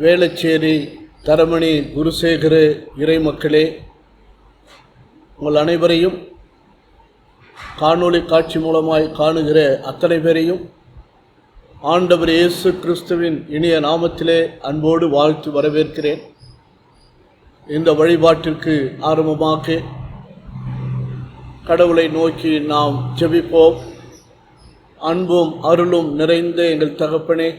வேளச்சேரி தரமணி குருசேகர இறை மக்களே, உங்கள் அனைவரையும் காணொளி காட்சி மூலமாய் காணுகிற அத்தனை பேரையும் ஆண்டவர் இயேசு கிறிஸ்துவின் இனிய நாமத்திலே அன்போடு வாழ்த்து வரவேற்கிறேன். இந்த வழிபாட்டிற்கு ஆரம்பமாக கடவுளை நோக்கி நாம் ஜெபிப்போம். அன்பும் அருளும் நிறைந்த எங்கள் தகப்பனே,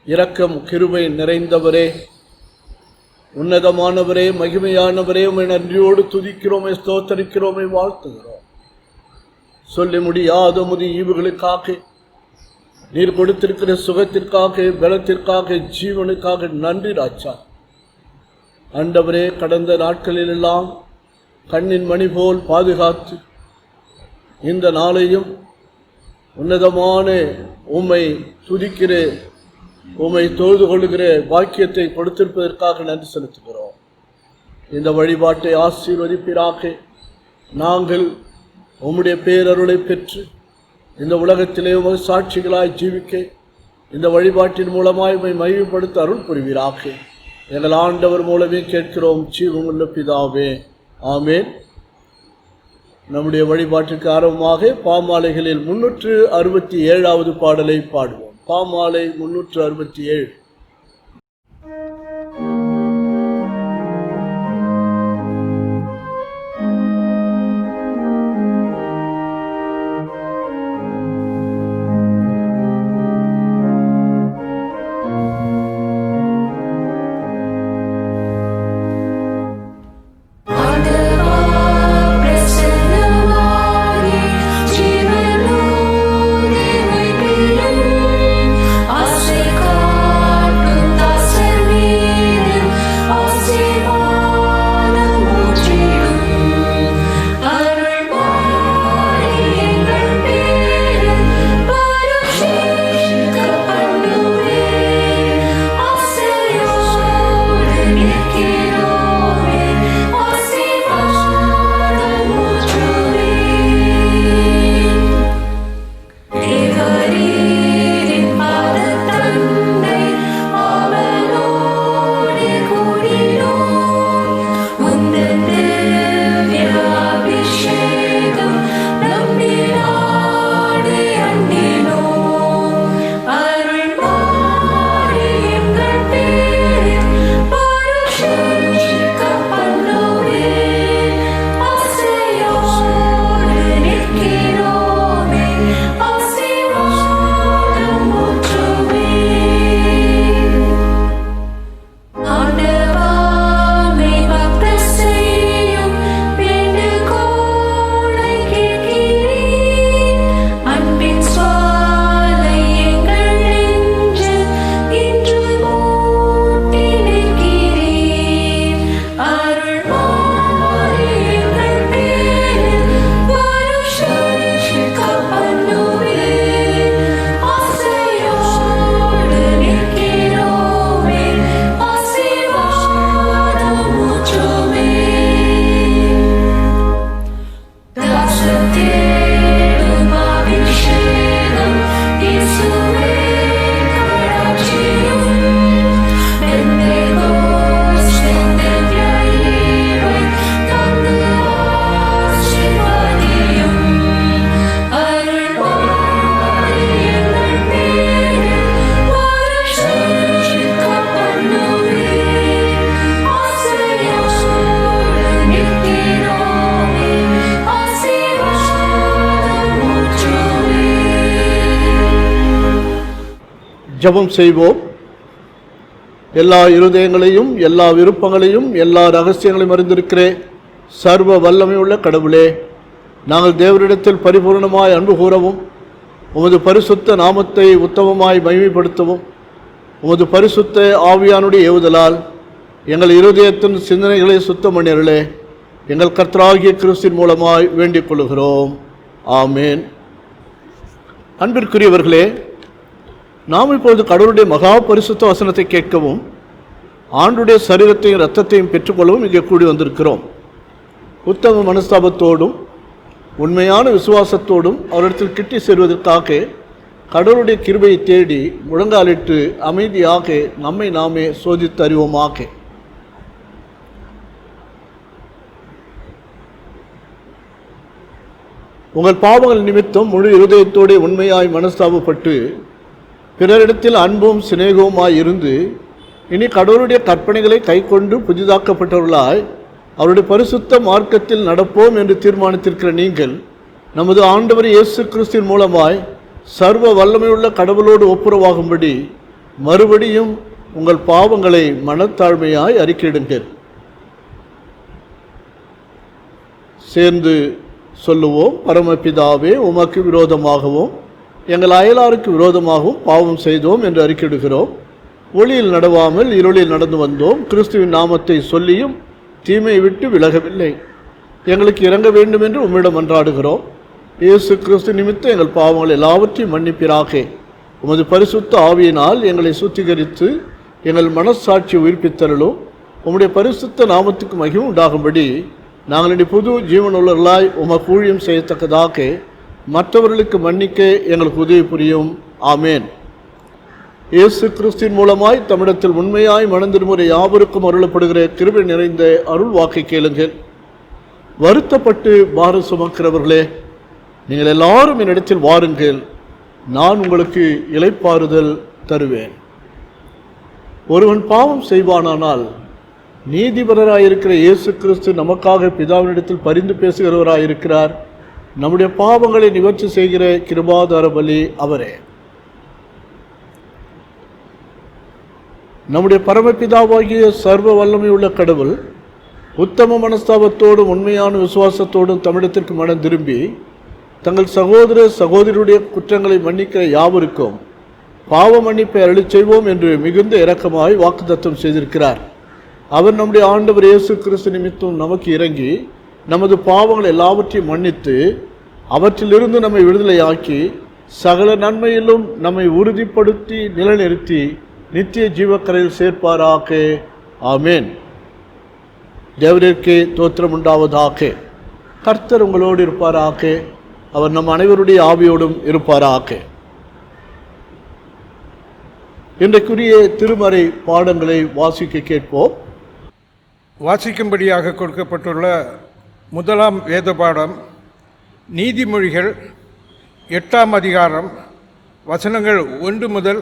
இரக்கம் கிருபை நிறைந்தவரே, உன்னதமானவரே, மகிமையானவரே, உம்மை நன்றியோடு துதிக்கிறோமே, ஸ்தோத்தரிக்கிறோமே, வாழ்த்துகிறோம். சொல்லி முடியாத ஈவுகளுக்காக, நீர் கொடுத்திருக்கிற சுகத்திற்காக, பலத்திற்காக, ஜீவனுக்காக நன்றி ராஜா. ஆண்டவரே, கடந்த நாட்களிலெல்லாம் கண்ணின் மணி போல் பாதுகாத்து இந்த நாளையும் உன்னதமான உம்மை துதிக்கிற, உம்மை தொழுது கொள்ளுகிற பாக்கியத்தை கொடுத்திருப்பதற்காக நன்றி செலுத்துகிறோம். இந்த வழிபாட்டை ஆசீர்வதிப்பீராக. நாங்கள் உம்முடைய பேரருளை பெற்று இந்த உலகத்திலே உமது சாட்சிகளாய் ஜீவிக்க இந்த வழிபாட்டின் மூலமாய் உம்மை மகிமைப்படுத்த அருள் புரிவீராக. எங்கள் ஆண்டவர் மூலமே கேட்கிறோம், ஜீவனுள்ள பிதாவே, ஆமேன். நம்முடைய வழிபாட்டிற்கு ஆரம்பமாக பாமாலைகளில் 367வது பாடலை பாடுவோம். பாமாலை 367. ஜெபம் செய்வோம். எல்லா இருதயங்களையும், எல்லா விருப்பங்களையும், எல்லா ரகசியங்களையும் அறிந்திருக்கிற சர்வ வல்லமையுள்ள கடவுளே, நாங்கள் தேவரிடத்தில் பரிபூர்ணமாய் அன்பு கூறவும், உமது பரிசுத்த நாமத்தை உத்தமமாய் மகிமைப்படுத்தவும், உமது பரிசுத்த ஆவியானுடைய ஏவுதலால் எங்கள் இருதயத்தின் சிந்தனைகளை சுத்தம் பண்ணியருளே, எங்கள் கர்த்தராகிய கிறிஸ்துவின் மூலமாய் வேண்டிக் கொள்கிறோம். ஆமேன். அன்பிற்குரியவர்களே, நாம் இப்பொழுது கடவுளுடைய மகா பரிசுத்த வசனத்தை கேட்கவும் ஆண்டுடைய சரீரத்தையும் இரத்தத்தையும் பெற்றுக்கொள்ளவும் இங்கே கூடி வந்திருக்கிறோம். உத்தம மனஸ்தாபத்தோடும் உண்மையான விசுவாசத்தோடும் அவரிடத்தில் கிட்டி சேர்வதற்காக கடவுளுடைய கிருபையை தேடி முழங்காலிட்டு அமைதியாக நம்மை நாமே சோதித்து அறிவோமாக. உங்கள் பாவங்கள் நிமித்தம் முழு இருதயத்தோடு உண்மையாய் மனஸ்தாபப்பட்டு பிறரிடத்தில் அன்பும் சிநேகவுமாய் இருந்து இனி கடவுளுடைய கற்பனைகளை கைக்கொண்டு புதிதாக்கப்பட்டவர்களாய் அவருடைய பரிசுத்த மார்க்கத்தில் நடப்போம் என்று தீர்மானித்திருக்கிற நீங்கள் நமது ஆண்டவர் இயேசு கிறிஸ்துவின் மூலமாய் சர்வ வல்லமையுள்ள கடவுளோடு ஒப்புரவாகும்படி மறுபடியும் உங்கள் பாவங்களை மனத்தாழ்மையாய் அறிக்கையிடுங்கள். சேர்ந்து சொல்லுவோம். பரமபிதாவே, உமக்கு விரோதமாகவும் எங்கள் அயலாருக்கு விரோதமாகவும் பாவம் செய்தோம் என்று அறிக்கையிடுகிறோம். ஒளியில் நடவாமல் இருளில் நடந்து வந்தோம். கிறிஸ்துவின் நாமத்தை சொல்லியும் தீமையை விட்டு விலகவில்லை. எங்களுக்கு இறங்க வேண்டும் என்று உம்மிடம் மன்றாடுகிறோம். இயேசு கிறிஸ்து நிமித்தம் எங்கள் பாவங்கள் எல்லாவற்றையும் மன்னிப்பீராக. உமது பரிசுத்த ஆவியினால் எங்களை சுத்திகரித்து எங்கள் மனசாட்சியை உயிர்ப்பித்தருளும். உம்முடைய பரிசுத்த நாமத்துக்கு மகிமை உண்டாகும்படி நாங்கள் இனி புது ஜீவனுள்ளவர்களாய் உமக்கு ஊழியம் செய்யத்தக்கதாக மற்றவர்களுக்கு மன்னிக்க எங்களுக்கு உதவி புரியும். ஆமேன். இயேசு கிறிஸ்துவின் மூலமாய் தமிழத்தில் உண்மையாய் மனந்திருமுறை யாவருக்கும் அருளப்படுகிற கிருபை நிறைந்த அருள் வாக்கை கேளுங்கள். வருத்தப்பட்டு பாரம் சுமக்கிறவர்களே, நீங்கள் எல்லாரும் என்னிடத்தில் வாருங்கள், நான் உங்களுக்கு இளைப்பாறுதல் தருவேன். ஒருவன் பாவம் செய்வானானால் நீதிபரராயிருக்கிற இயேசு கிறிஸ்து நமக்காக பிதாவினிடத்தில் பரிந்து பேசுகிறவராயிருக்கிறார். நம்முடைய பாவங்களை நிவர்த்தி செய்கிற கிருபாதார பலி அவரே. நம்முடைய பரமபிதாவாகிய சர்வ வல்லமையுள்ள கடவுள் உத்தம மனஸ்தாபத்தோடும் உண்மையான விசுவாசத்தோடும் தமிழத்திற்கு மனம் திரும்பி தங்கள் சகோதர சகோதரியுடைய குற்றங்களை மன்னிக்கிற யாவருக்கும் பாவ மன்னிப்பை அருளிச் செய்வோம் என்று மிகுந்த இரக்கமாய் வாக்குத்தத்தம் செய்திருக்கிறார். அவர் நம்முடைய ஆண்டவர் இயேசு கிறிஸ்து நிமித்தம் நமக்கு இறங்கி நமது பாவங்கள் எல்லாவற்றையும் மன்னித்து அவற்றிலிருந்து நம்மை விடுதலையாக்கி சகல நன்மையிலும் நம்மை உறுதிப்படுத்தி நிலைநிறுத்தி நித்திய ஜீவக்கரையில் சேர்ப்பாராக. ஆமேன். தேவரிற்கே தோத்திரம் உண்டாவதாக. கர்த்தர் உங்களோடு இருப்பாராக. அவர் நம் அனைவருடைய ஆவியோடும் இருப்பாராக. இன்றைக்குரிய திருமறை பாடங்களை வாசிக்க கேட்போம். வாசிக்கும்படியாக கொடுக்கப்பட்டுள்ள முதலாம் வேத பாடம் நீதிமொழிகள் 8ஆம் அதிகாரம் வசனங்கள் 1 முதல்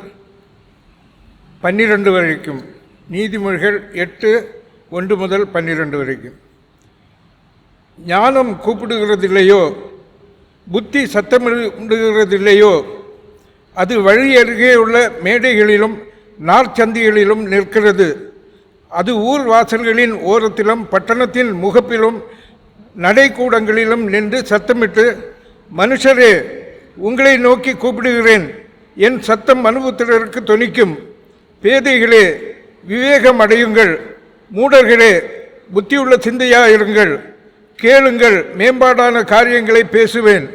12 வரைக்கும். நீதிமொழிகள் 8, 1 முதல் 12 வரைக்கும். ஞானம் கூப்பிடுகிறதில்லையோ, புத்தி சத்தமிடுகிறதில்லையோ, அது வழி அருகே உள்ள மேடைகளிலும் நார்ச்சந்திகளிலும் நிற்கிறது. அது ஊர் வாசல்களின் ஓரத்திலும் பட்டணத்தின் முகப்பிலும் நடைக்கூடங்களிலும் நின்று சத்தமிட்டு, மனுஷரே, உங்களை நோக்கி கூப்பிடுகிறேன், என் சத்தம் மனுபுத்திரருக்கு தொனிக்கும். பேதைகளே, விவேகம் அடையுங்கள். மூடர்களே, புத்தியுள்ள சிந்தையாயிருங்கள். கேளுங்கள், மேம்பாடான காரியங்களை பேசுவேன்.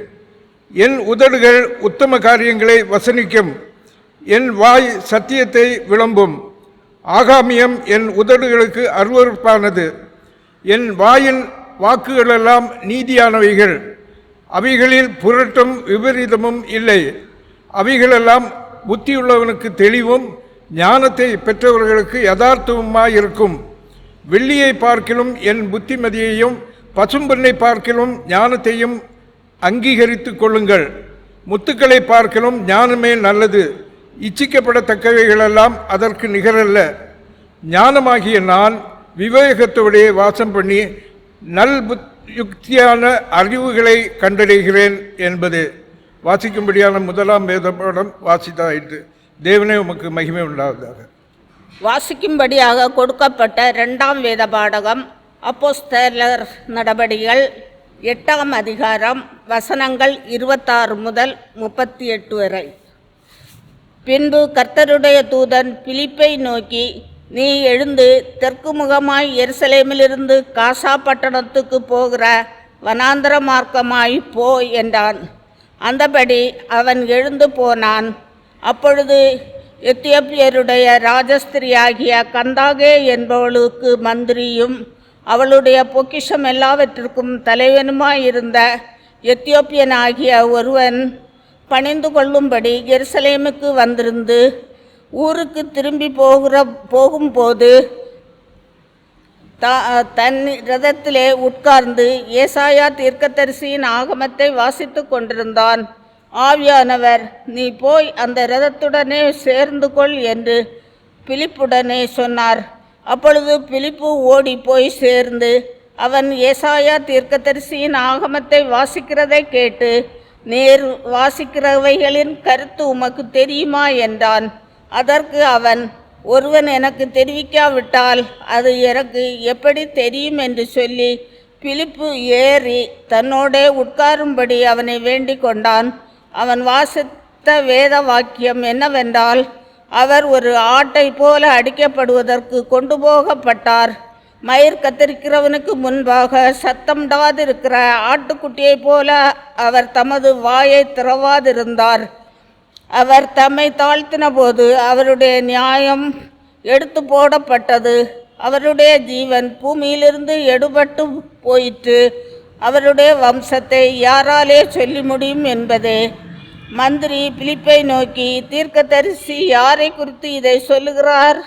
என் உதடுகள் உத்தம காரியங்களை வசனிக்கும். என் வாய் சத்தியத்தை விளம்பும். ஆகாமியம் என் உதடுகளுக்கு அருவருப்பானது. என் வாயின் வாக்குகளெல்லாம் நீதியானவைகள். அவைகளில் புரட்டும் விபரீதமும் இல்லை. அவைகளெல்லாம் புத்தியுள்ளவனுக்கு தெளிவும் ஞானத்தை பெற்றவர்களுக்கு யதார்த்தமுமாயிருக்கும். வெள்ளியை பார்க்கிலும் என் புத்திமதியையும் பசும்பொன்னை பார்க்கிலும் ஞானத்தையும் அங்கீகரித்து கொள்ளுங்கள். முத்துக்களை பார்க்கிலும் ஞானமே நல்லது. இச்சிக்கப்படத்தக்கவைகளெல்லாம் அதற்கு நிகரல்ல. ஞானமாகிய நான் விவேகத்தோடைய வாசம் பண்ணி நல் யுக்தியான அறிவுகளை கண்டடைகிறேன் என்பது. வாசிக்கும்படியான முதலாம் வேத பாடம் வாசித்தாயிற்று. தேவனே உமக்கு மகிமை உண்டாவதாக. வாசிக்கும்படியாக கொடுக்கப்பட்ட 2ஆம் வேத பாடகம் அப்போஸ்தலர் நடபடிகள் 8ஆம் அதிகாரம் வசனங்கள் 26 முதல் 38 வரை. பின்பு கர்த்தருடைய தூதன் பிலிப்பை நோக்கி, நீ எழுந்து தெற்கு முகமாய் எருசலேமிலிருந்து காசா பட்டணத்துக்கு போகிற வனாந்தர மார்க்கமாய் போ என்றான். அந்தபடி அவன் எழுந்து போனான். அப்பொழுது எத்தியோப்பியருடைய ராஜஸ்திரியாகிய கந்தாகே என்பவளுக்கு மந்திரியும் அவளுடைய பொக்கிஷம் எல்லாவற்றிற்கும் தலைவனுமாயிருந்த எத்தியோப்பியனாகிய ஒருவன் பணிந்து கொள்ளும்படி எருசலேமுக்கு வந்திருந்து ஊருக்கு திரும்பி போகும்போது தன் ரதத்திலே உட்கார்ந்து ஏசாயா தீர்க்கதரிசியின் ஆகமத்தை வாசித்து கொண்டிருந்தான். ஆவியானவர், நீ போய் அந்த ரதத்துடனே சேர்ந்து கொள் என்று பிலிப்புடனே சொன்னார். அப்பொழுது பிலிப்பு ஓடி போய் சேர்ந்து அவன் ஏசாயா தீர்க்கதரிசியின் ஆகமத்தை வாசிக்கிறதை கேட்டு, நேர் வாசிக்கிறவைகளின் கருத்து உமக்கு தெரியுமா என்றான். அதற்கு அவன், ஒருவன் எனக்கு தெரிவிக்காவிட்டால் அது எனக்கு எப்படி தெரியும் என்று சொல்லி பிலிப்பு ஏறி தன்னோடே உட்காரும்படி அவனை வேண்டிக் கொண்டான். அவன் வாசித்த வேத வாக்கியம் என்னவென்றால், அவர் ஒரு ஆட்டை போல அடிக்கப்படுவதற்கு கொண்டு போகப்பட்டார். மயிர் கத்தரிக்கிறவனுக்கு முன்பாக சத்தமிடாதிருக்கிற ஆட்டுக்குட்டியைப் போல அவர் தமது வாயை திறவாதிருந்தார். அவர் தம்மை தாழ்த்தின போது அவருடைய நியாயம் எடுத்து போடப்பட்டது. அவருடைய ஜீவன் பூமியிலிருந்து எடுபட்டு போயிற்று. அவருடைய வம்சத்தை யாராலே சொல்லி முடியும் என்பதே. மந்திரி பிலிப்பை நோக்கி, தீர்க்கதரிசி யாரை குறித்து இதை சொல்லுகிறார்?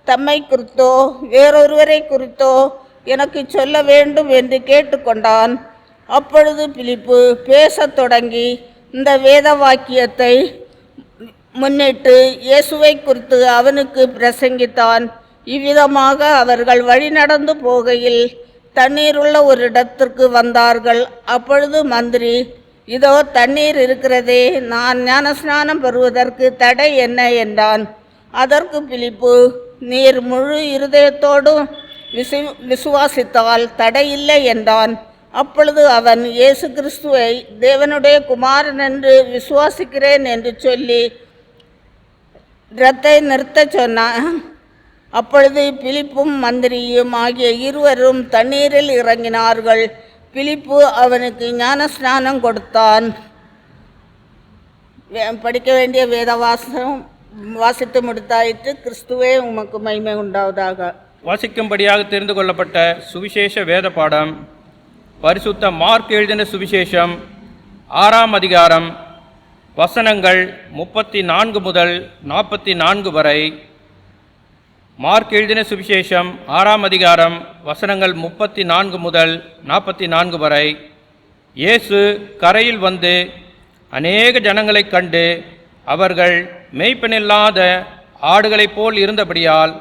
தம்மை குறித்தோ வேறொருவரை குறித்தோ எனக்கு சொல்ல வேண்டும் என்று கேட்டுக்கொண்டான். அப்பொழுது பிலிப்பு பேசத் தொடங்கி இந்த வேத வாக்கியத்தை முன்னிட்டு இயேசுவை குறித்து அவனுக்கு பிரசங்கித்தான். இவ்விதமாக அவர்கள் வழி நடந்து போகையில் தண்ணீருள்ள ஒரு இடத்திற்கு வந்தார்கள். அப்பொழுது மந்திரி, இதோ தண்ணீர் இருக்கிறதே, நான் ஞானஸ்நானம் பெறுவதற்கு தடை என்ன என்றான். அதற்கு பிலிப்பு, நீர் முழு இருதயத்தோடும் விசுவாசித்தால் தடையில்லை என்றான். அப்பொழுது அவன், இயேசு கிறிஸ்துவை தேவனுடைய குமாரன் என்று விசுவாசிக்கிறேன் என்று சொல்லி ரத்தை நிறுத்தச் சொன்னான். அப்பொழுது பிலிப்பும் மந்திரியும் ஆகிய இருவரும் தண்ணீரில் இறங்கினார்கள். பிலிப்பு அவனுக்கு ஞானஸ்நானம் கொடுத்தான். படிக்க வேண்டிய வேத வாசித்து முடித்தாயிற்று. கிறிஸ்துவே உமக்கு மகிமை உண்டாவதாக. வாசிக்கும்படியாக தெரிந்து கொள்ளப்பட்ட சுவிசேஷ வேத பாடம் பரிசுத்த மார்க் எழுதின சுவிசேஷம் 6ஆம் அதிகாரம் வசனங்கள் 34 முதல் 44 வரை. மார்க் எழுதின சுவிசேஷம் 6ஆம் அதிகாரம் வசனங்கள் 34 முதல் 44 வரை. இயேசு கரையில் வந்து அநேக ஜனங்களைக் கண்டு அவர்கள் மேய்ப்பனில்லாத ஆடுகளைப் போல் இருந்தபடியால்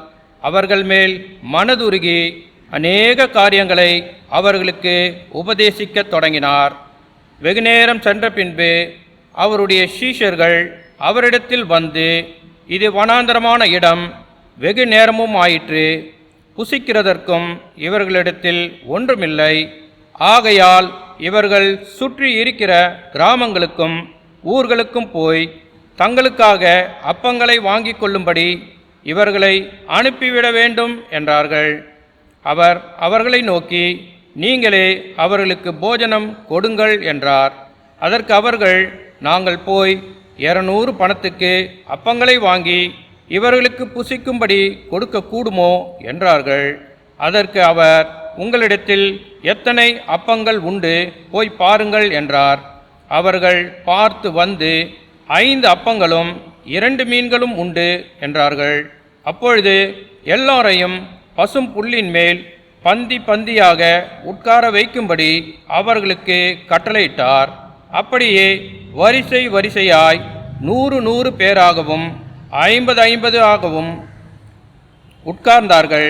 அவர்கள் மேல் மனதுருகி அநேக காரியங்களை அவர்களுக்கு உபதேசிக்கத் தொடங்கினார். வெகுநேரம் சென்ற பின்பு அவருடைய சீஷர்கள் அவரிடத்தில் வந்து, இது வனாந்தரமான இடம், வெகு நேரமும் ஆயிற்று, புசிக்கிறதற்கும் இவர்களிடத்தில் ஒன்றுமில்லை. ஆகையால் இவர்கள் சுற்றி இருக்கிற கிராமங்களுக்கும் ஊர்களுக்கும் போய் தங்களுக்காக அப்பங்களை வாங்கி கொள்ளும்படி இவர்களை அனுப்பிவிட வேண்டும் என்றார்கள். அவர் அவர்களை நோக்கி, நீங்களே அவர்களுக்கு போஜனம் கொடுங்கள் என்றார். அதற்கு அவர்கள், நாங்கள் போய் 200 பணத்துக்கு அப்பங்களை வாங்கி இவர்களுக்கு புசிக்கும்படி கொடுக்க கூடுமோ என்றார்கள். அதற்கு அவர், உங்களிடத்தில் எத்தனை அப்பங்கள் உண்டு, போய் பாருங்கள் என்றார். அவர்கள் பார்த்து வந்து, 5 அப்பங்களும் 2 மீன்களும் உண்டு என்றார்கள். அப்பொழுது எல்லாரையும் பசும் புல்லின் மேல் பந்தி பந்தியாக உட்கார வைக்கும்படி அவர்களுக்கு கட்டளையிட்டார். அப்படியே வரிசை வரிசையாய் 100 பேராகவும் 50 ஆகவும் உட்கார்ந்தார்கள்.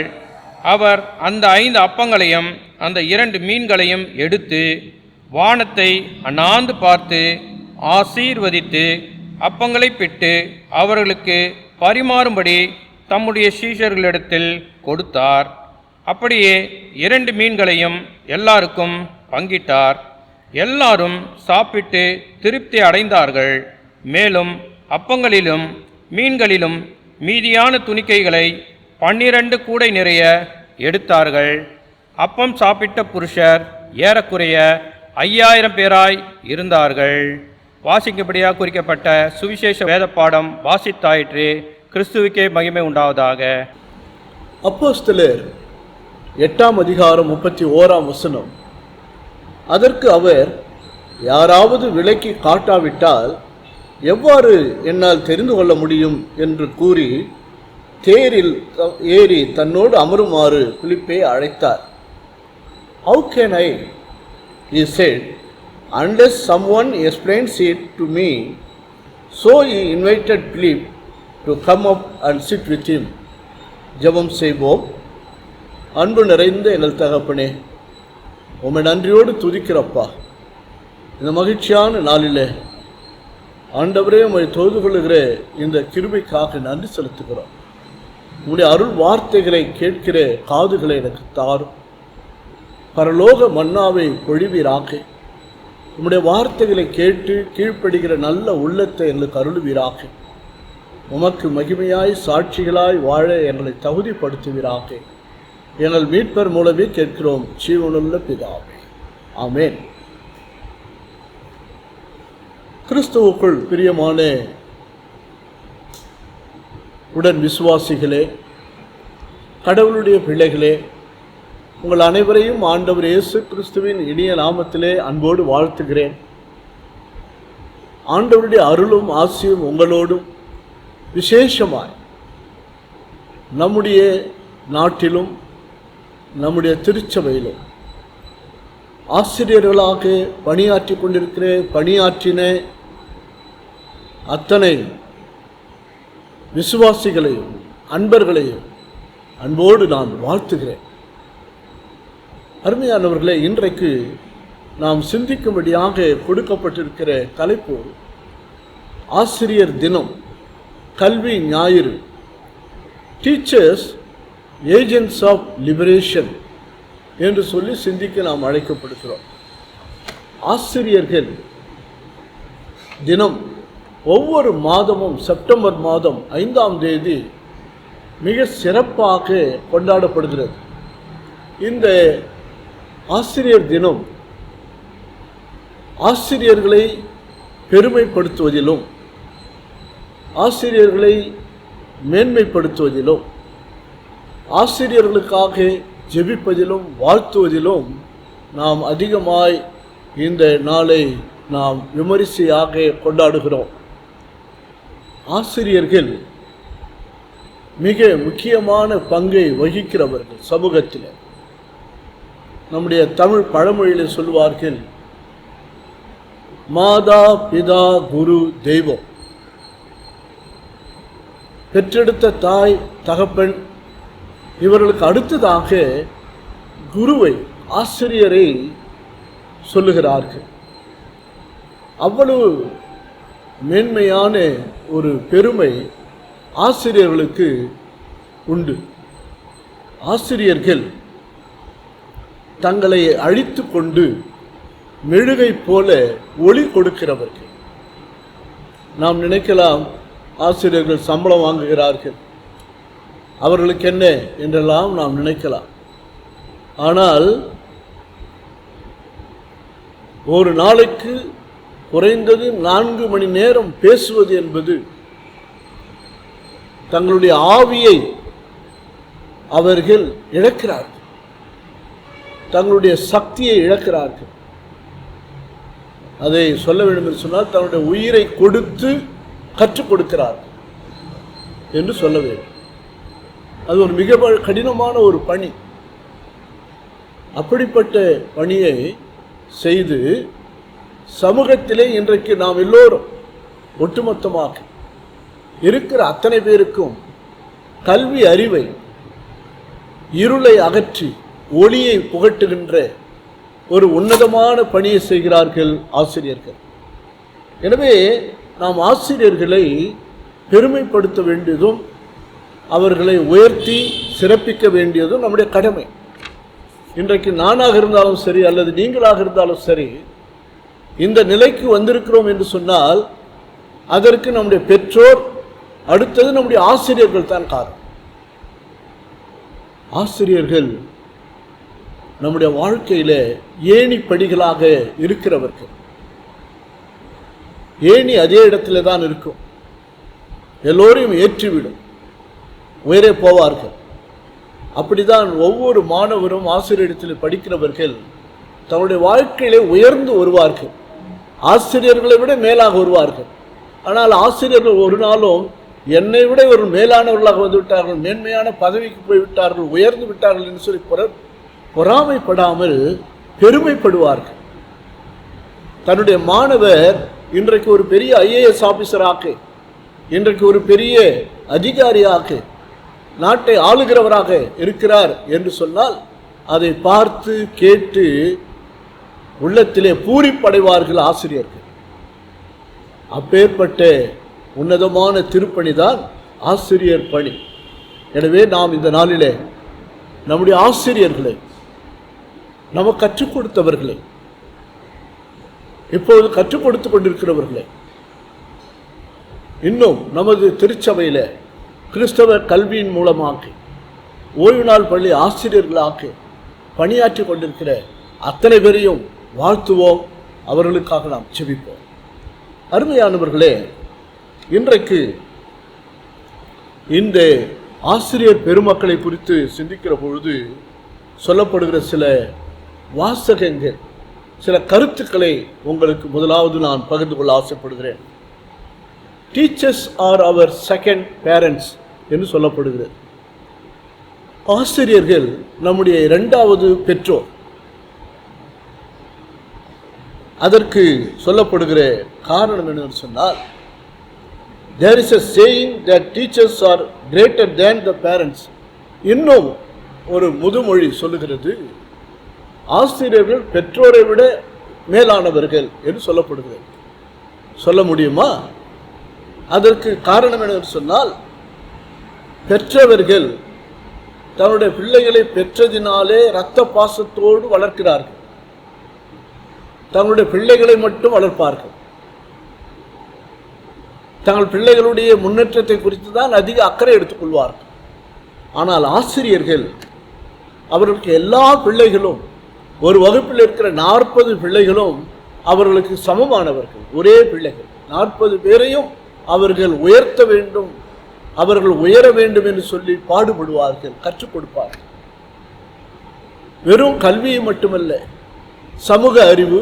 அவர் அந்த 5 அப்பங்களையும் அந்த 2 மீன்களையும் எடுத்து வானத்தை அண்ணாந்து பார்த்து ஆசீர்வதித்து அப்பங்களை பிட்டு அவர்களுக்கு பரிமாறும்படி தம்முடைய சீஷர்களிடத்தில் கொடுத்தார். அப்படியே 2 மீன்களையும் எல்லாருக்கும் பங்கிட்டார். எல்லாரும் சாப்பிட்டு திருப்தி அடைந்தார்கள். மேலும் அப்பங்களிலும் மீன்களிலும் மீதியான துணிக்கைகளை 12 கூடை நிறைய எடுத்தார்கள். அப்பம் சாப்பிட்ட புருஷர் ஏறக்குறைய 5000 பேராய் இருந்தார்கள். வாசிக்கும்படியாக குறிக்கப்பட்ட சுவிசேஷ வேத பாடம் வாசித்தாயிற்று. கிறிஸ்துவுக்கே மகிமை உண்டாவதாக. அப்போஸ்தலர் 8ஆம் அதிகாரம் 31ஆம் வசனம். அதற்கு அவர், யாராவது விலக்கி காட்டாவிட்டால் எவ்வாறு என்னால் தெரிந்து கொள்ள முடியும் என்று கூறி தேரில் ஏறி தன்னோடு அமருமாறு பிலிப்பை அழைத்தார். How can I, he said, unless someone explains it to me. So he invited Philip to come up and sit with him. ஜெபம் செய்வோம். அன்பு நிறைந்த எங்கள் தகப்பனே, உம்மை நன்றியோடு துதிக்கிறப்பா. இந்த மகிழ்ச்சியான நாளிலே ஆண்டவரே உம்மை தொழுது கொள்ளுகிற இந்த கிருபைக்காக நன்றி செலுத்துகிறோம். உம்முடைய அருள் வார்த்தைகளை கேட்கிற காதுகளை எனக்கு தாரும். பரலோக மன்னாவை பொழிவீராக. உம்முடைய வார்த்தைகளை கேட்டு கீழ்ப்படுகிற நல்ல உள்ளத்தை எங்களுக்கு அருளுவீராக. உமக்கு மகிமையாய் சாட்சிகளாய் வாழ எங்களை தகுதிப்படுத்துவீராக. எங்கள் மீட்பர் மூலமே கேட்கிறோம் ஜீவனுள்ள பிதாவே, ஆமென். கிறிஸ்துவுக்குள் பிரியமான உடன் விசுவாசிகளே, கடவுளுடைய பிள்ளைகளே, உங்கள் அனைவரையும் ஆண்டவர் இயேசு கிறிஸ்துவின் இனிய நாமத்திலே அன்போடு வாழ்த்துகிறேன். ஆண்டவருடைய அருளும் ஆசியும் உங்களோடும், விசேஷமாய் நம்முடைய நாட்டிலும் நம்முடைய திருச்சபையிலும் ஆசிரியர்களாக பணியாற்றி கொண்டிருக்கிற பணியாற்றின அத்தனை விசுவாசிகளையும் அன்பர்களையும் அன்போடு நான் வாழ்த்துகிறேன். அருமையானவர்களே, இன்றைக்கு நாம் சிந்திக்கும்படியாக கொடுக்கப்பட்டிருக்கிற தலைப்பு ஆசிரியர் தினம், கல்வி ஞாயிறு, டீச்சர்ஸ் ஏஜென்ட்ஸ் ஆஃப் லிபரேஷன் என்று சொல்லி சிந்திக்க நாம் அழைக்கப்படுகிறோம். ஆசிரியர்கள் தினம் ஒவ்வொரு மாதமும் செப்டம்பர் மாதம் 5ஆம் தேதி மிக சிறப்பாக கொண்டாடப்படுகிறது. இந்த ஆசிரியர் தினம் ஆசிரியர்களை பெருமைப்படுத்துவதிலும் ஆசிரியர்களை மேன்மைப்படுத்துவதிலும் ஆசிரியர்களுக்காக ஜெபிப்பதிலும் வாழ்த்துவதிலும் நாம் அதிகமாய் இந்த நாளை நாம் விமரிசையாக கொண்டாடுகிறோம். ஆசிரியர்கள் மிக முக்கியமான பங்கை வகிக்கிறவர்கள் சமூகத்தில். நம்முடைய தமிழ் பழமொழியில் சொல்வார்கள், மாதா பிதா குரு தெய்வம். பெற்றெடுத்த தாய் தகப்பன் இவர்களுக்கு அடுத்ததாக குருவை, ஆசிரியரை சொல்லுகிறார்கள். அவ்வளவு மேன்மையான ஒரு பெருமை ஆசிரியர்களுக்கு உண்டு. ஆசிரியர்கள் தங்களை அழித்து கொண்டு மெழுகை போல ஒளி கொடுக்கிறவர்கள். நாம் நினைக்கலாம், ஆசிரியர்கள் சம்பளம் வாங்குகிறார்கள், அவர்களுக்கு என்ன என்றெல்லாம் நாம் நினைக்கலாம். ஆனால் ஒரு நாளைக்கு குறைந்தது 4 மணி நேரம் பேசுவது என்பது தங்களுடைய ஆவியை அவர்கள் இழக்கிறார்கள், தங்களுடைய சக்தியை இழக்கிறார்கள். அதை சொல்ல வேண்டும் என்று சொன்னால் தன்னுடைய உயிரை கொடுத்து கற்றுக் கொடுக்கிறார்கள் என்று சொல்ல வேண்டும். அது ஒரு மிக கடினமான ஒரு பணி. அப்படிப்பட்ட பணியை செய்து சமூகத்திலே இன்றைக்கு நாம் எல்லோரும் ஒட்டுமொத்தமாக இருக்கிற அத்தனை பேருக்கும் கல்வி அறிவை, இருளை அகற்றி ஒளியை புகட்டுகின்ற ஒரு உன்னதமான பணியை செய்கிறார்கள் ஆசிரியர்கள். எனவே நாம் ஆசிரியர்களை பெருமைப்படுத்த வேண்டியதும் அவர்களை உயர்த்தி சிறப்பிக்க வேண்டியதும் நம்முடைய கடமை. இன்றைக்கு நானாக இருந்தாலும் சரி அல்லது நீங்களாக இருந்தாலும் சரி, இந்த நிலைக்கு வந்திருக்கிறோம் என்று சொன்னால் அதற்கு நம்முடைய பெற்றோர், அடுத்தது நம்முடைய ஆசிரியர்கள் தான் காரணம். ஆசிரியர்கள் நம்முடைய வாழ்க்கையில் ஏணி படிகளாக இருக்கிறவர்கள். ஏணி அதே இடத்துல தான் இருக்கும், எல்லோரையும் ஏற்றிவிடும், உயரே போவார்கள். அப்படிதான் ஒவ்வொரு மாணவரும் ஆசிரியரிடத்தில் படிக்கிறவர்கள் தன்னுடைய வாழ்க்கையிலே உயர்ந்து வருவார்கள், ஆசிரியர்களை விட மேலாக வருவார்கள். ஆனால் ஆசிரியர்கள் ஒரு நாளும் என்னை விட ஒரு மேலானவர்களாக வந்து விட்டார்கள், மேன்மையான பதவிக்கு போய்விட்டார்கள், உயர்ந்து விட்டார்கள் என்று சொல்லி பொறாமைப்படாமல் பெருமைப்படுவார்கள். தன்னுடைய மாணவர் இன்றைக்கு ஒரு பெரிய ஐஏஎஸ் ஆபீசராக, இன்றைக்கு ஒரு பெரிய அதிகாரியாக, நாட்டை ஆளுகிறவராக இருக்கிறார் என்று சொன்னால் அதை பார்த்து கேட்டு உள்ளத்திலே பூரிப்படைவார்கள் ஆசிரியர்கள். அப்பேற்பட்ட உன்னதமான திருப்பணிதான் ஆசிரியர் பணி. எனவே நாம் இந்த நாளிலே நம்முடைய ஆசிரியர்களை, நமக்கு கற்றுக் கொடுத்தவர்களை, இப்போது கற்றுக் கொடுத்து கொண்டிருக்கிறவர்களை, இன்னும் நமது திருச்சபையில் கிறிஸ்தவ கல்வியின் மூலமாக ஓய்வு நாள் பள்ளி ஆசிரியர்களாக பணியாற்றி கொண்டிருக்கிற அத்தனை பேரையும் வாழ்த்துவோம், அவர்களுக்காக நாம் ஜெபிப்போம். அருமையானவர்களே, இன்றைக்கு இந்த ஆசிரியர் பெருமக்களை குறித்து சிந்திக்கிற பொழுது சொல்லப்படுகிற சில வாசகங்கள், சில கருத்துக்களை உங்களுக்கு முதலாவது நான் பகிர்ந்து கொள்ள ஆசைப்படுகிறேன். Teachers are our second parents என்று சொல்லப்படுகிறது. ஆசிரியர்கள் நம்முடைய இரண்டாவது பெற்றோர். அதற்கு சொல்லப்படுகிற காரணம் என்னன்னு சொன்னால், there is a saying that teachers are greater than the parents. இன்னும் ஒரு முதுமொழி சொல்லுகிறது, ஆசிரியர்கள் பெற்றோரை விட மேலானவர்கள் என்று சொல்லப்படுகிறது. சொல்ல முடியுமா? அதற்கு காரணம் என்னன்னு சொன்னால், பெற்றவர்கள் தன்னுடைய பிள்ளைகளை பெற்றதினாலே இரத்த பாசத்தோடு வளர்க்கிறார்கள். தங்களுடைய பிள்ளைகளை மட்டும் வளர்ப்பார்கள். தங்கள் பிள்ளைகளுடைய முன்னேற்றத்தை குறித்து தான் அதிக அக்கறை எடுத்துக்கொள்வார்கள். ஆனால் ஆசிரியர்கள் அவர்களுக்கு எல்லா பிள்ளைகளும், ஒரு வகுப்பில் இருக்கிற 40 பிள்ளைகளும் அவர்களுக்கு சமமானவர்கள், ஒரே பிள்ளைகள். 40 பேரையும் அவர்கள் உயர்த்த வேண்டும், அவர்கள் உயர வேண்டும் என்று சொல்லி பாடுபடுவார்கள், கற்றுக் கொடுப்பார்கள். வெறும் கல்வியை மட்டுமல்ல, சமூக அறிவு,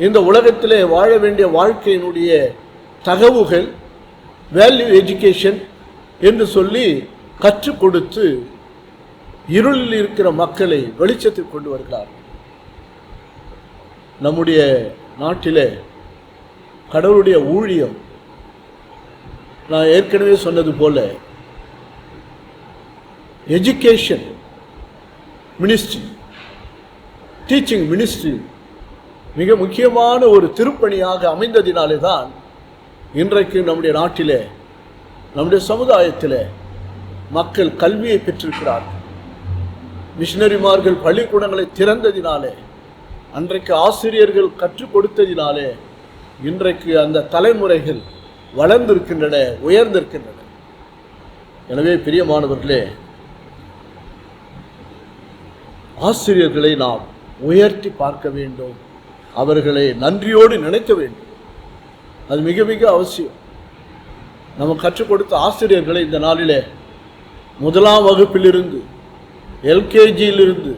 இந்த உலகத்திலே வாழ வேண்டிய வாழ்க்கையினுடைய தகவுகள், வேல்யூ எஜுகேஷன் என்று சொல்லி கற்றுக் கொடுத்து இருளில் இருக்கிற மக்களை வெளிச்சத்தில் கொண்டு வருகிறார்கள். நம்முடைய நாட்டிலே கடவுளுடைய ஊழியம், நான் ஏற்கனவே சொன்னது போல, எஜுகேஷன் மினிஸ்ட்ரி, டீச்சிங் மினிஸ்ட்ரி மிக முக்கியமான ஒரு திருப்பணியாக அமைந்ததினாலே தான் இன்றைக்கு நம்முடைய நாட்டிலே, நம்முடைய சமுதாயத்திலே மக்கள் கல்வியை பெற்றிருக்கிறார்கள். மிஷனரிமார்கள் பள்ளிக்கூடங்களை திறந்ததினாலே, அன்றைக்கு ஆசிரியர்கள் கற்றுக் கொடுத்ததினாலே இன்றைக்கு அந்த தலைமுறைகள் வளர்ந்திருக்கின்றன, உயர்ந்திருக்கின்றன. எனவே பிரியமானவர்களே, ஆசிரியர்களை நாம் உயர்த்தி பார்க்க வேண்டும், அவர்களை நன்றியோடு நினைக்க வேண்டும். அது மிக மிக அவசியம். நம்ம கற்றுக் கொடுத்த ஆசிரியர்களை இந்த நாளிலே 1ஆம் வகுப்பிலிருந்து, எல்கேஜியிலிருந்து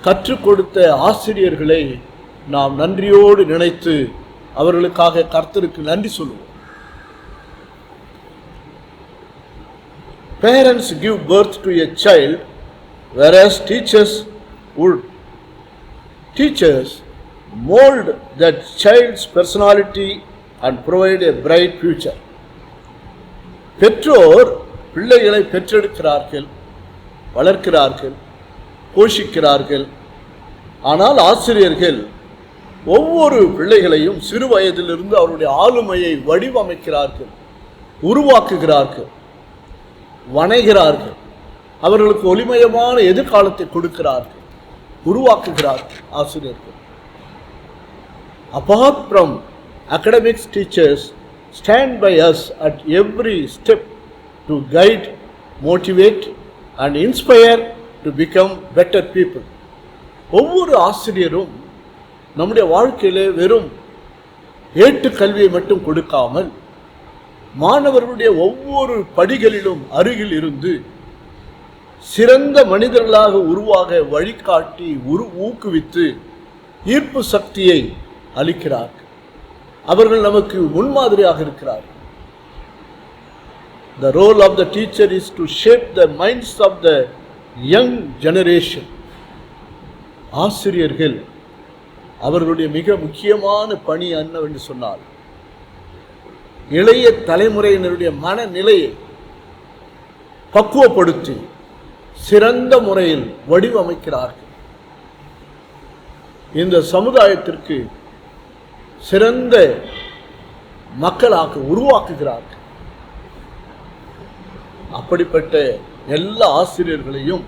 கற்றுக் கொடுத்த ஆசிரியர்களை நாம் நன்றியோடு நினைத்து அவர்களுக்காக கர்த்தருக்கு நன்றி சொல்லுவோம். Parents give birth to a child, whereas teachers would. Teachers mold that child's personality and provide a bright future. பெற்றோர் பிள்ளைகளை பெற்றெடுக்கிறார்கள், வளர்க்கிறார்கள், போஷிக்கிறார்கள். ஆனால் ஆசிரியர்கள் ஒவ்வொரு பிள்ளைகளையும் சிறு வயதிலிருந்து அவருடைய ஆளுமையை வடிவமைக்கிறார்கள், உருவாக்குகிறார்கள், வணைகிறார்கள். அவர்களுக்கு ஒளிமயமான எதிர்காலத்தை கொடுக்கிறார்கள், உருவாக்குகிறார்கள் ஆசிரியர்கள். Apart from academics, teachers stand by us at every step to guide, motivate and inspire to become better people. ஒவ்வொரு ஆசிரியரும் நம்முடைய வாழ்க்கையிலே வெறும் ஏட்டு கல்வியை மட்டும் கொடுக்காமல், மாணவர்களுடைய ஒவ்வொரு படிகளிலும் அருகில் இருந்து சிறந்த மனிதர்களாக உருவாக வழிகாட்டி ஊக்குவித்து ஈர்ப்பு சக்தியை அளிக்கிறார்கள். அவர்கள் நமக்கு முன்மாதிரியாக இருக்கிறார்கள். The role of the teacher is to shape the minds of the young generation. ஆசிரியர்கள் அவர்களுடைய மிக முக்கியமான பணி என்னவென்று சொன்னால், இளைய தலைமுறையினருடைய மனநிலையை பக்குவப்படுத்தி சிறந்த முறையில் வடிவமைக்கிறார்கள். இந்த சமுதாயத்திற்கு சிறந்த மக்களாக உருவாக்குகிறார்கள். அப்படிப்பட்ட எல்லா ஆசிரியர்களையும்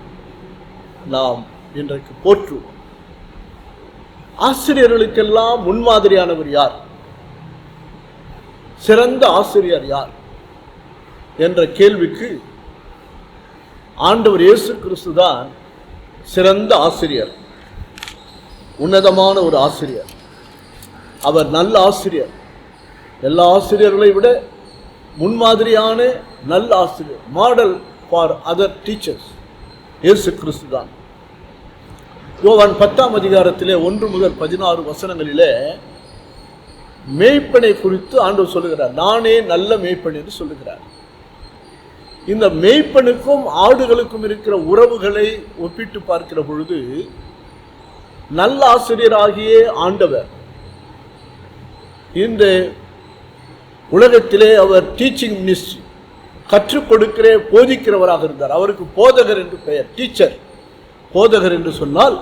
நாம் இன்றைக்கு போற்றுவோம். ஆசிரியர்களுக்கெல்லாம் முன்மாதிரியானவர் யார்? சிறந்த ஆசிரியர் யார் என்ற கேள்விக்கு ஆண்டவர் இயேசு கிறிஸ்து தான் சிறந்த ஆசிரியர், உன்னதமான ஒரு ஆசிரியர். அவர் நல்ல ஆசிரியர், எல்லா ஆசிரியர்களை விட முன்மாதிரியான நல்ல ஆசிரியர், மாடல் ஃபார் அதர் டீச்சர்ஸ் இயேசு கிறிஸ்து தான். யோவான் 10ஆம் அதிகாரத்திலே 1 முதல் 16 வசனங்களிலே மேய்ப்பனை குறித்து ஆண்டவர் சொல்லுகிறார். நானே நல்ல மேய்ப்பன் என்று சொல்லுகிறார். இந்த மேய்ப்பனுக்கும் ஆடுகளுக்கும் இருக்கிற உறவுகளை ஒப்பிட்டு பார்க்கிற பொழுது, நல்ல ஆசிரியராகிய ஆண்டவர் இந்த உலகத்திலே அவர் டீச்சிங் மினிஸ்ட்ரி, கற்றுக் கொடுக்கிற போதிக்கிறவராக இருந்தார். அவருக்கு போதகர் என்று பெயர். டீச்சர், போதகர் என்று சொன்னால்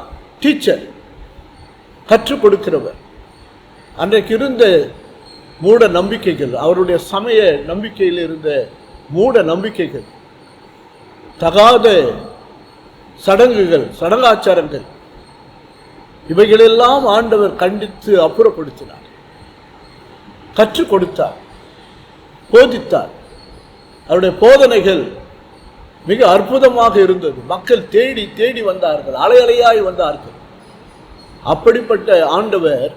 டீச்சர், கற்றுக் கொடுக்கிறவர். அன்றைக்கு இருந்த மூட நம்பிக்கைகள், அவருடைய சமய நம்பிக்கையில் இருந்த மூட நம்பிக்கைகள், தகாத சடங்குகள், சடங்காச்சாரங்கள், இவைகளெல்லாம் ஆண்டவர் கண்டித்து அப்புறப்படுத்தினார், கற்றுக் கொடுத்தார், போதித்தார். அவருடைய போதனைகள் மிக அற்புதமாக இருந்தது. மக்கள் தேடி தேடி வந்தார்கள், அலையலையாய் வந்தார்கள். அப்படிப்பட்ட ஆண்டவர்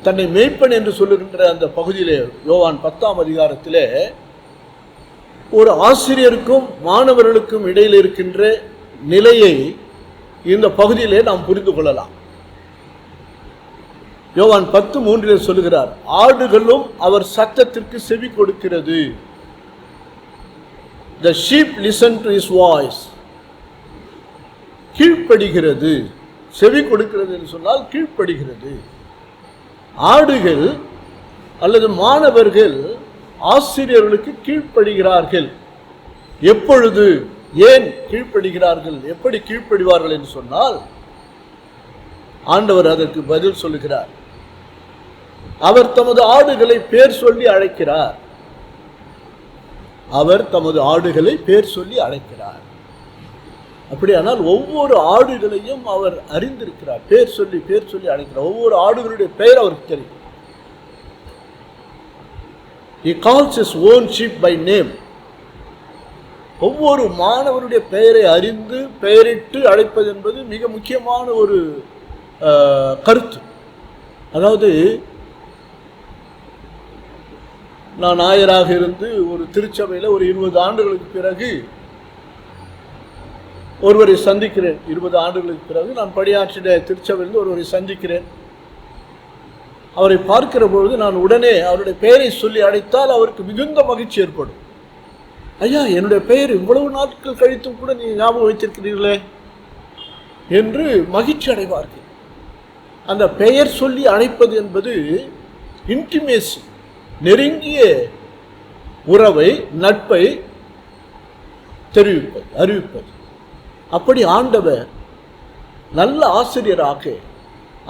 தன்னை மேய்ப்பன் என்று சொல்லுகின்ற அந்த பகுதியிலே, யோவான் 10ஆம் அதிகாரத்திலே, ஒரு ஆசிரியருக்கும் மாணவர்களுக்கும் இடையில் இருக்கின்ற நிலையை இந்த பகுதியிலே நாம் புரிந்து கொள்ளலாம். யோவான் 10:3 சொல்லுகிறார், ஆடுகளும் அவர் சத்தத்திற்கு செவி கொடுக்கிறது. The sheep listen to his voice. கீழ்ப்படுகிறது. செவி கொடுக்கிறது என்று சொன்னால் கீழ்ப்படுகிறது. ஆடுகள் அல்லது மாணவர்கள் ஆசிரியர்களுக்கு கீழ்ப்படுகிறார்கள். எப்பொழுது, ஏன் கீழ்ப்படுகிறார்கள், எப்படி கீழ்ப்படிவார்கள் என்று சொன்னால், ஆண்டவர் அதற்கு பதில் சொல்லுகிறார். அவர் தமது ஆடுகளை பேர் சொல்லி அழைக்கிறார். அவர் தமது ஆடுகளை பேர் சொல்லி அழைக்கிறார். அப்படியானால் ஒவ்வொரு ஆடுகளையும் அவர் அறிந்திருக்கிறார். பேர் சொல்லி அழைக்கிறார். ஒவ்வொரு ஆடுகளுடைய பெயர் அவருக்கு தெரியும். He calls his own sheep by name. ஒவ்வொரு மாணவருடைய பெயரை அறிந்து பெயரிட்டு அழைப்பது என்பது மிக முக்கியமான ஒரு கருத்து. அதாவது, நான் ஆயராக இருந்து ஒரு திருச்சபையில் ஒரு 20 ஆண்டுகளுக்கு பிறகு ஒருவரை சந்திக்கிறேன். 20 ஆண்டுகளுக்கு பிறகு நான் பணியாற்றின திருச்சபையிலிருந்து ஒருவரை சந்திக்கிறேன். அவரை பார்க்கிற பொழுது நான் உடனே அவருடைய பெயரை சொல்லி அழைத்தால் அவருக்கு மிகுந்த மகிழ்ச்சி ஏற்படும். ஐயா, என்னுடைய பெயர் இவ்வளவு நாட்கள் கழித்தும் கூட நீ ஞாபகம் வைத்திருக்கிறீர்களே என்று மகிழ்ச்சி அடைவார்கள். அந்த பெயர் சொல்லி அழைப்பது என்பது இன்டிமேசி, நெருங்கிய உறவை, நட்பை தெரிவிப்பது, அறிவிப்பது. அப்படி ஆண்டவர் நல்ல ஆசிரியராக,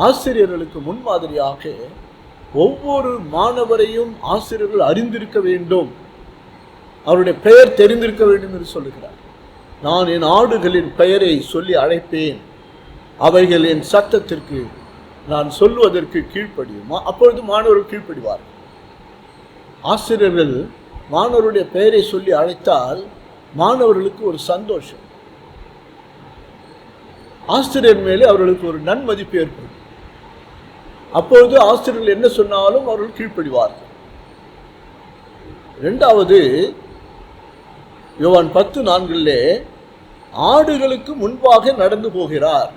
ஆசிரியர்களுக்கு முன்மாதிரியாக ஒவ்வொரு மாணவரையும் ஆசிரியர்கள் அறிந்திருக்க வேண்டும், அவருடைய பெயர் தெரிந்திருக்க வேண்டும் என்று சொல்லுகிறார். நான் என் ஆடுகளின் பெயரை சொல்லி அழைப்பேன், அவைகள் என் சத்தத்திற்கு நான் சொல்வதற்கு கீழ்ப்படியும். அப்பொழுது மாணவர்கள் கீழ்ப்படிவார்கள். ஆசிரியர்கள் மாணவருடைய பெயரை சொல்லி அழைத்தால் மாணவர்களுக்கு ஒரு சந்தோஷம், ஆசிரியர் மேலே அவர்களுக்கு ஒரு நன்மதிப்பு ஏற்படும். அப்பொழுது ஆசிரியர்கள் என்ன சொன்னாலும் அவர்கள் கீழ்ப்படிவார்கள். இரண்டாவது, யோவான் 10:4 ஆடுகளுக்கு முன்பாக நடந்து போகிறார்.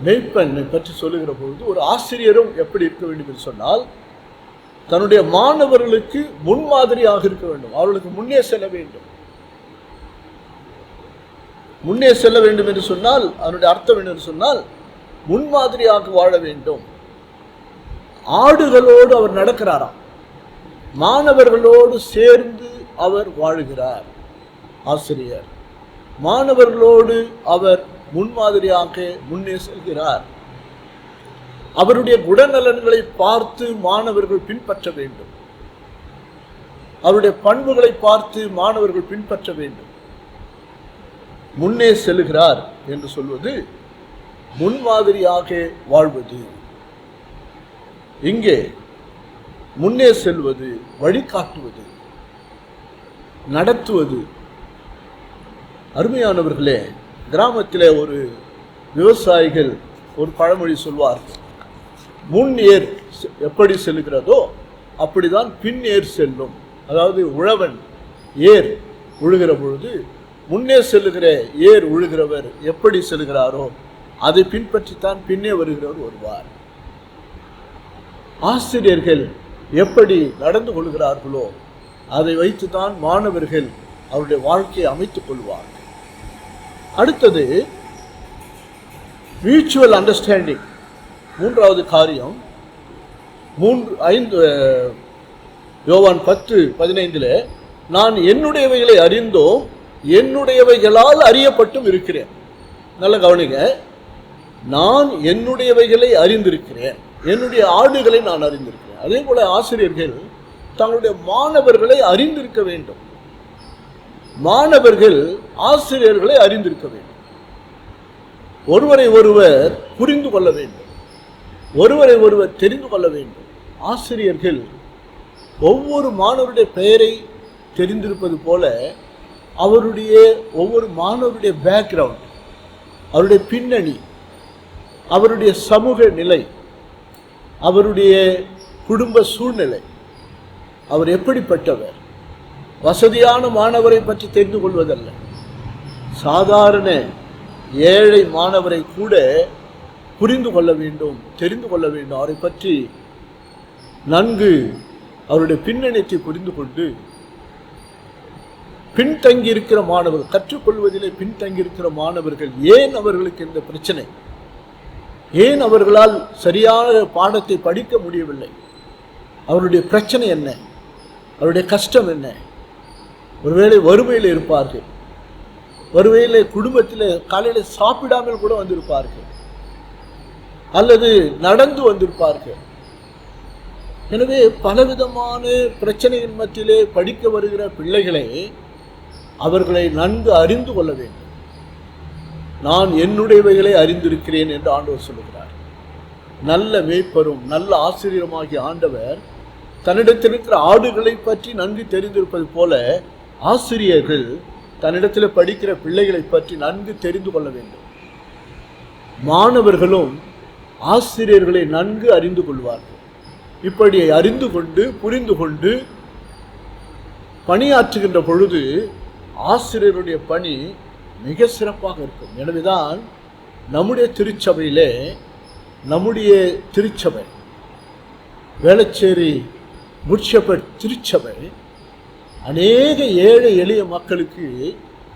மேய்ப்பனை பற்றி சொல்லுகிற பொழுது ஒரு ஆசிரியரும் எப்படி இருக்க வேண்டும் என்று சொன்னால் தன்னுடைய மாணவர்களுக்கு முன்மாதிரியாக இருக்க வேண்டும். அவர்களுக்கு முன்னே செல்ல வேண்டும். முன்னே செல்ல வேண்டும் என்று சொன்னால் அதனுடைய அர்த்தம் என்று சொன்னால் முன்மாதிரியாக வாழ வேண்டும். ஆடுகளோடு அவர் நடக்கிறாராம், மாணவர்களோடு சேர்ந்து அவர் வாழுகிறார். ஆசிரியர் மாணவர்களோடு அவர் முன்மாதிரியாக முன்னே செல்கிறார். அவருடைய குணநலன்களை பார்த்து மாணவர்கள் பின்பற்ற வேண்டும். அவருடைய பண்புகளை பார்த்து மாணவர்கள் பின்பற்ற வேண்டும். முன்னே செல்கிறார் என்று சொல்வது முன்மாதிரியாக வாழ்வது. இங்கே முன்னே செல்வது, வழிகாட்டுவது, நடத்துவது. அருமையானவர்களே, கிராமத்திலே ஒரு விவசாயிகள் ஒரு பழமொழி சொல்வார்கள், முன் ஏர் எப்படி செல்கிறதோ அப்படிதான் பின் ஏர் செல்லும். அதாவது உழவன் ஏர் உழுகிற பொழுது முன்னே செல்லுகிற ஏர் உழுகிறவர் எப்படி செல்கிறாரோ அதை பின்பற்றித்தான் பின்னே வருகிறவர் வருவார். ஆசிரியர்கள் எப்படி நடந்து கொள்கிறார்களோ அதை வைத்துதான் மாணவர்கள் அவருடைய வாழ்க்கையை அமைத்துக் கொள்வார்கள். அடுத்தது மியூச்சுவல் அண்டர்ஸ்டாண்டிங். மூன்றாவது காரியம் 5 யோவான் 10:15 நான் என்னுடையவைகளை அறிந்தோம், என்னுடையவைகளால் அறியப்பட்டும் இருக்கிறேன். நல்ல கவனிங்க, நான் என்னுடையவைகளை அறிந்திருக்கிறேன், என்னுடைய ஆடுகளை நான் அறிந்திருக்கிறேன். அதே போல ஆசிரியர்கள் தங்களுடைய மாணவர்களை அறிந்திருக்க வேண்டும். மாணவர்கள் ஆசிரியர்களை அறிந்திருக்க வேண்டும். ஒருவரை ஒருவர் புரிந்து கொள்ள வேண்டும், ஒருவரை ஒருவர் தெரிந்து கொள்ள வேண்டும். ஆசிரியர்கள் ஒவ்வொரு மாணவருடைய பெயரை தெரிந்திருப்பது போல அவருடைய ஒவ்வொரு மாணவருடைய பேக்ரவுண்ட், அவருடைய பின்னணி, அவருடைய சமூக நிலை, அவருடைய குடும்ப சூழ்நிலை, அவர் எப்படிப்பட்டவர், வசதியான மாணவரை பற்றி தெரிந்து கொள்வதல்ல, சாதாரண ஏழை மாணவரை கூட புரிந்து கொள்ள வேண்டும், தெரிந்து கொள்ள வேண்டும். அவரை பற்றி நன்கு அவருடைய பின்னணியை புரிந்து கொண்டு பின்தங்கி இருக்கிற மாணவர்கள், கற்றுக்கொள்வதிலே பின்தங்கி இருக்கிற மாணவர்கள், ஏன் அவர்களுக்கு இந்த பிரச்சனை, ஏன் அவர்களால் சரியான பாடத்தை படிக்க முடியவில்லை, அவருடைய பிரச்சனை என்ன, அவருடைய கஷ்டம் என்ன. ஒருவேளை வறுமையில் இருப்பார்கள், ஒருவேளை குடும்பத்தில் காலையில் சாப்பிடாமல் கூட வந்திருப்பார்கள், அல்லது நடந்து வந்திருப்பார்கள். எனவே பலவிதமான பிரச்சனையின் மத்தியிலே படிக்க வருகிற பிள்ளைகளை அவர்களை நன்கு அறிந்து கொள்ள வேண்டும். நான் என்னுடையவைகளை அறிந்திருக்கிறேன் என்று ஆண்டவர் சொல்லுகிறார். நல்ல மேய்ப்பரும் நல்ல ஆசிரியருமாகிய ஆண்டவர் தன்னிடத்தில் இருக்கிற ஆடுகளை பற்றி நன்கு தெரிந்திருப்பது போல ஆசிரியர்கள் தன்னிடத்தில் படிக்கிற பிள்ளைகளை பற்றி நன்கு தெரிந்து கொள்ள வேண்டும். மாணவர்களும் ஆசிரியர்களை நன்கு அறிந்து கொள்வார்கள். இப்படி அறிந்து கொண்டு புரிந்து கொண்டு பணியாற்றுகின்ற பொழுது ஆசிரியருடைய பணி மிக சிறப்பாக இருக்கும். எனவேதான் நம்முடைய திருச்சபையிலே, நம்முடைய திருச்சபை வேளச்சேரி குட் ஷெப்பர்ட் திருச்சபை அநேக ஏழை எளிய மக்களுக்கு